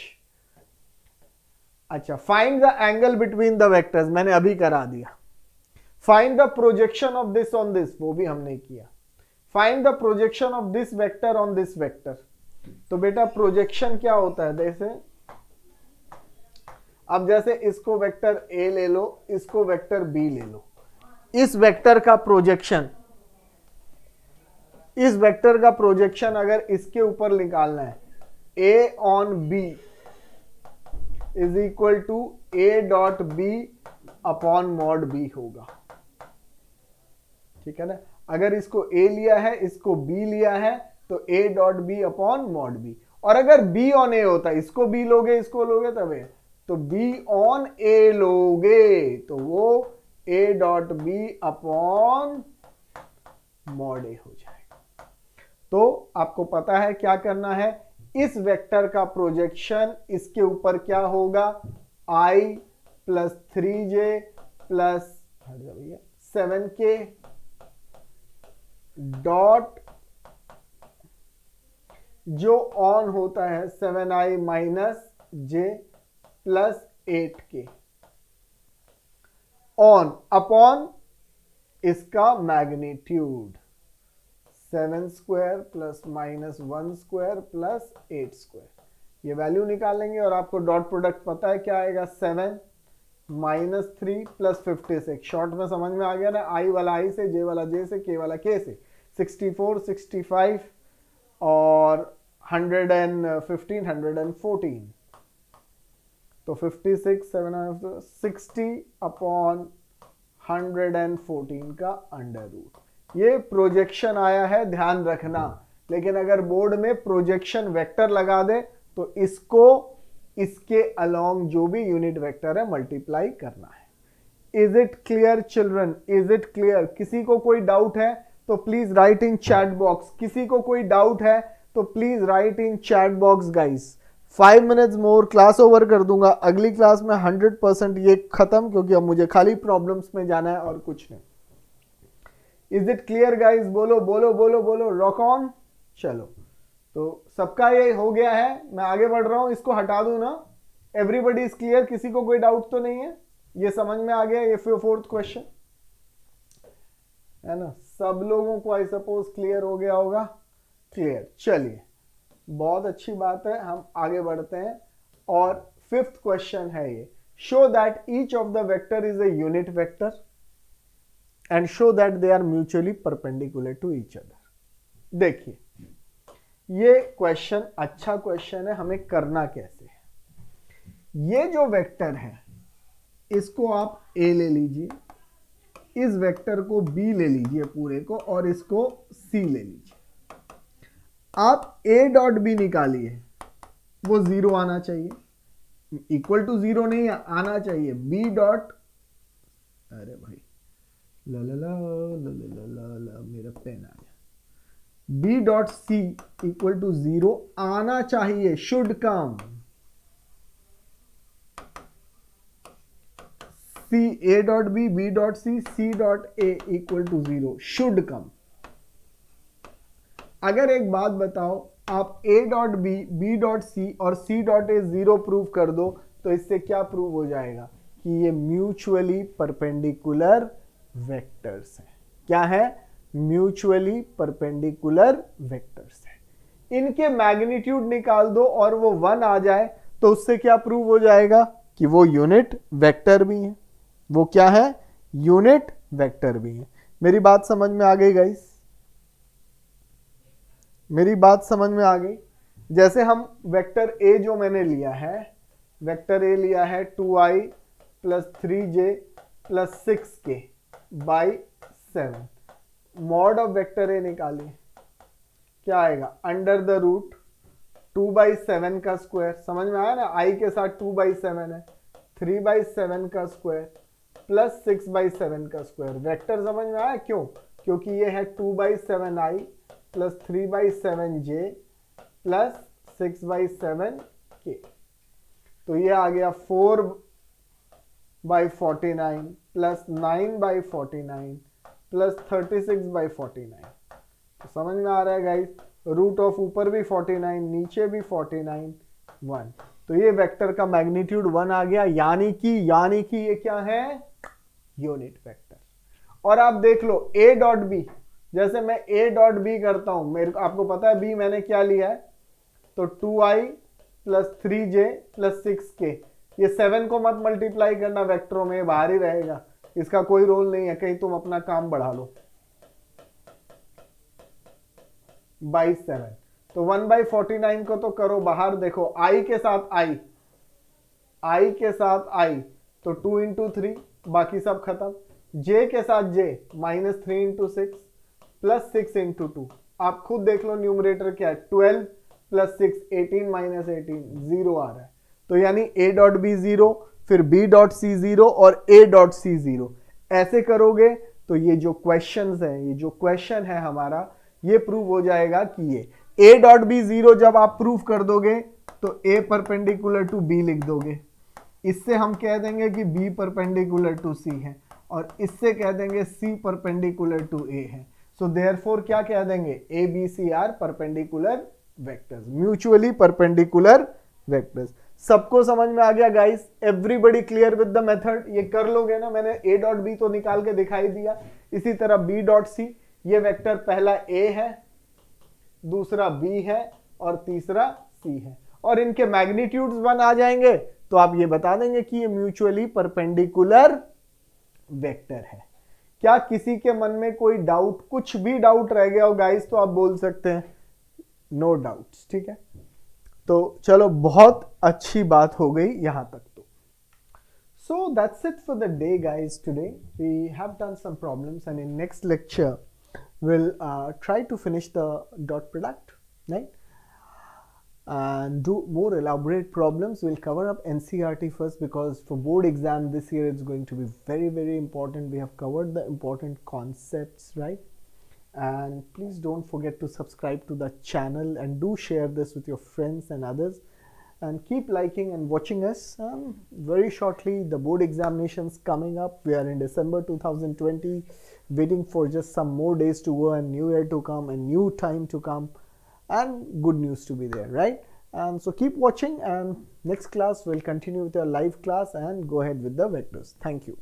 अच्छा, find the angle between the vectors मैंने अभी करा दिया. Find the projection of this on this, वो भी हमने किया. Find the projection of this vector on this vector. तो बेटा प्रोजेक्शन क्या होता है? जैसे अब जैसे इसको वेक्टर ए ले लो, इसको वेक्टर बी ले लो. इस वेक्टर का प्रोजेक्शन, इस वेक्टर का प्रोजेक्शन अगर इसके ऊपर निकालना है, A on B is equal to A dot B upon mod B होगा. ठीक है ना? अगर इसको ए लिया है, इसको बी लिया है, तो A dot B upon mod B. और अगर बी ऑन ए होता, इसको बी लोगे, इसको लोगे, तब ए, तो बी ऑन ए लोगे तो वो A dot B upon mod A हो जाएगा. तो आपको पता है क्या करना है. इस वेक्टर का प्रोजेक्शन इसके ऊपर क्या होगा? i plus 3j plus 7k dot, जो ऑन होता है 7i minus j plus 8k on upon इसका magnitude 7 square plus -1 square plus 8 square. ये वैल्यू निकालेंगे और आपको डॉट प्रोडक्ट पता है क्या आएगा? 7 -3 प्लस 56. शॉर्ट में समझ में आ गया ना? आई वाला आई से, जे वाला जे से, के वाला के से. 64 65 और 115 114. तो 56 760 अपॉन 114 का अंडर रूट. ये प्रोजेक्शन आया है, ध्यान रखना. लेकिन अगर बोर्ड में प्रोजेक्शन वेक्टर लगा दे तो इसको इसके अलोंग जो भी यूनिट वेक्टर है मल्टीप्लाई करना है. Is it clear children? Is it clear? किसी को कोई डाउट है तो please right in chat box. किसी को कोई डाउट है तो please right in chat box guys. 5 minutes more, class over कर दूंगा. अगली क्लास में 100% ये खत्म, क्योंकि अब मुझे खाली प्रॉब्लम्स में जाना है और कुछ नहीं. Is it clear guys? बोलो बोलो बोलो बोलो. Rock on. चलो, तो सबका ये हो गया है. मैं आगे बढ़ रहा हूं, इसको हटा दूं ना? Everybody is clear? किसी को कोई डाउट तो नहीं है? ये समझ में आ गया? ये 4th क्वेश्चन है ना? सब लोगों को आई सपोज क्लियर हो गया होगा. क्लियर. चलिए, बहुत अच्छी बात है. हम आगे बढ़ते हैं और 5th क्वेश्चन है ये. Show that each of the vector is a unit vector and show that they are mutually perpendicular to each other. देखिए, ये क्वेश्चन अच्छा क्वेश्चन है. हमें करना कैसे है? ये जो वेक्टर है इसको आप a ले लीजिए, इस वेक्टर को b ले लीजिए पूरे को, और इसको c ले लीजिए. आप a डॉट b निकालिए, वो 0 आना चाहिए. इक्वल टू 0 नहीं आना चाहिए. b डॉट, अरे भाई ला ला ला ला ला ला ला, मेरा पेन आ गया. b dot c equal to 0 आना चाहिए. Should come. C A dot B dot C dot A equal to 0 should come. अगर एक बात बताओ, आप A dot B dot C और C डॉट A 0 प्रूव कर दो तो इससे क्या प्रूव हो जाएगा कि ये म्यूचुअली परपेंडिकुलर वेक्टर्स हैं. क्या है? म्यूचुअली परपेंडिकुलर वेक्टर्स है. इनके मैग्नीट्यूड निकाल दो और वो 1 आ जाए तो उससे क्या प्रूव हो जाएगा कि वो यूनिट वेक्टर भी है. वो क्या है? यूनिट वेक्टर भी है. मेरी बात समझ में आ गई गाइस? मेरी बात समझ में आ गई? जैसे हम वेक्टर ए जो मैंने लिया है, वेक्टर ए लिया है 2i plus 3j plus 6k by 7. Mod of vector A निकालिए, क्या आएगा? अंडर द रूट 2/7 का स्क्वायर. समझ में आया ना? i के साथ 2/7 है, 3/7 का स्क्वायर प्लस 6/7 का स्क्वायर. वेक्टर समझ में आया? क्यों? क्योंकि ये है 2/7i plus 3/7j plus 6/7k. तो ये आ गया 4/49 प्लस 9/49 प्लस 36/49. तो समझ में आ रहा है गाइस? रूट ऑफ ऊपर भी 49, नीचे भी 49, 1. तो ये वेक्टर का मैग्नीट्यूड 1 आ गया, यानी कि ये क्या है? Unit vector. और आप देख लो a डॉट बी, जैसे मैं a डॉट बी करता हूं, मेरे को आपको पता है b मैंने क्या लिया है, तो 2i plus 3j plus 6k. ये 7 को मत मल्टीप्लाई करना वेक्टरों में, बाहर ही रहेगा, इसका कोई रोल नहीं है, कहीं तुम अपना काम बढ़ा लो. बाई 7. तो 1/49 को तो करो बाहर. देखो i के साथ i के साथ i, तो 2 इंटू 3, बाकी सब खत्म. j के साथ j minus 3 into 6 plus 6 into 2. आप खुद देख लो न्यूमरेटर क्या है, 12 प्लस 6 18 माइनस 18 0 आ रहा है. तो यानी a डॉट बी 0, फिर b डॉट सी 0 और a डॉट सी 0. ऐसे करोगे तो ये जो क्वेश्चंस है, ये जो क्वेश्चन है हमारा, ये प्रूव हो जाएगा कि ये a डॉट बी 0 जब आप प्रूव कर दोगे तो a परपेंडिकुलर टू b लिख दोगे. इससे हम कह देंगे कि b परपेंडिकुलर टू c है, और इससे कह देंगे c परपेंडिकुलर टू a है. सो देयरफॉर क्या कह देंगे? a b c are perpendicular vectors, mutually perpendicular vectors. सबको समझ में आ गया guys? Everybody clear with the method? ये कर लोगे ना? मैंने a डॉट बी तो निकाल के दिखाई दिया. इसी तरह b डॉट सी, ये वेक्टर पहला a है, दूसरा b है और तीसरा c है, और इनके मैग्नीट्यूड्स 1 आ जाएंगे तो आप ये बता देंगे कि ये म्यूचुअली परपेंडिकुलर वेक्टर है. क्या किसी के मन में कोई डाउट, कुछ भी डाउट रह गया हो गाइस तो आप बोल सकते हैं. No doubts. ठीक है, तो चलो बहुत अच्छी बात हो गई यहां तक. तो so that's it for the day guys. Today we have done some problems, and in next lecture we'll try to finish the dot product, right, and do more elaborate problems. We'll cover up NCERT first, because for board exam this year it's going to be very important. We have covered the important concepts, right? And please don't forget to subscribe to the channel, and do share this with your friends and others, and keep liking and watching us. Very shortly the board examinations coming up. We are in December 2020, waiting for just some more days to go, and new year to come, and new time to come, and good news to be there, right? And so keep watching, and next class we'll continue with our live class and go ahead with the vectors. Thank you.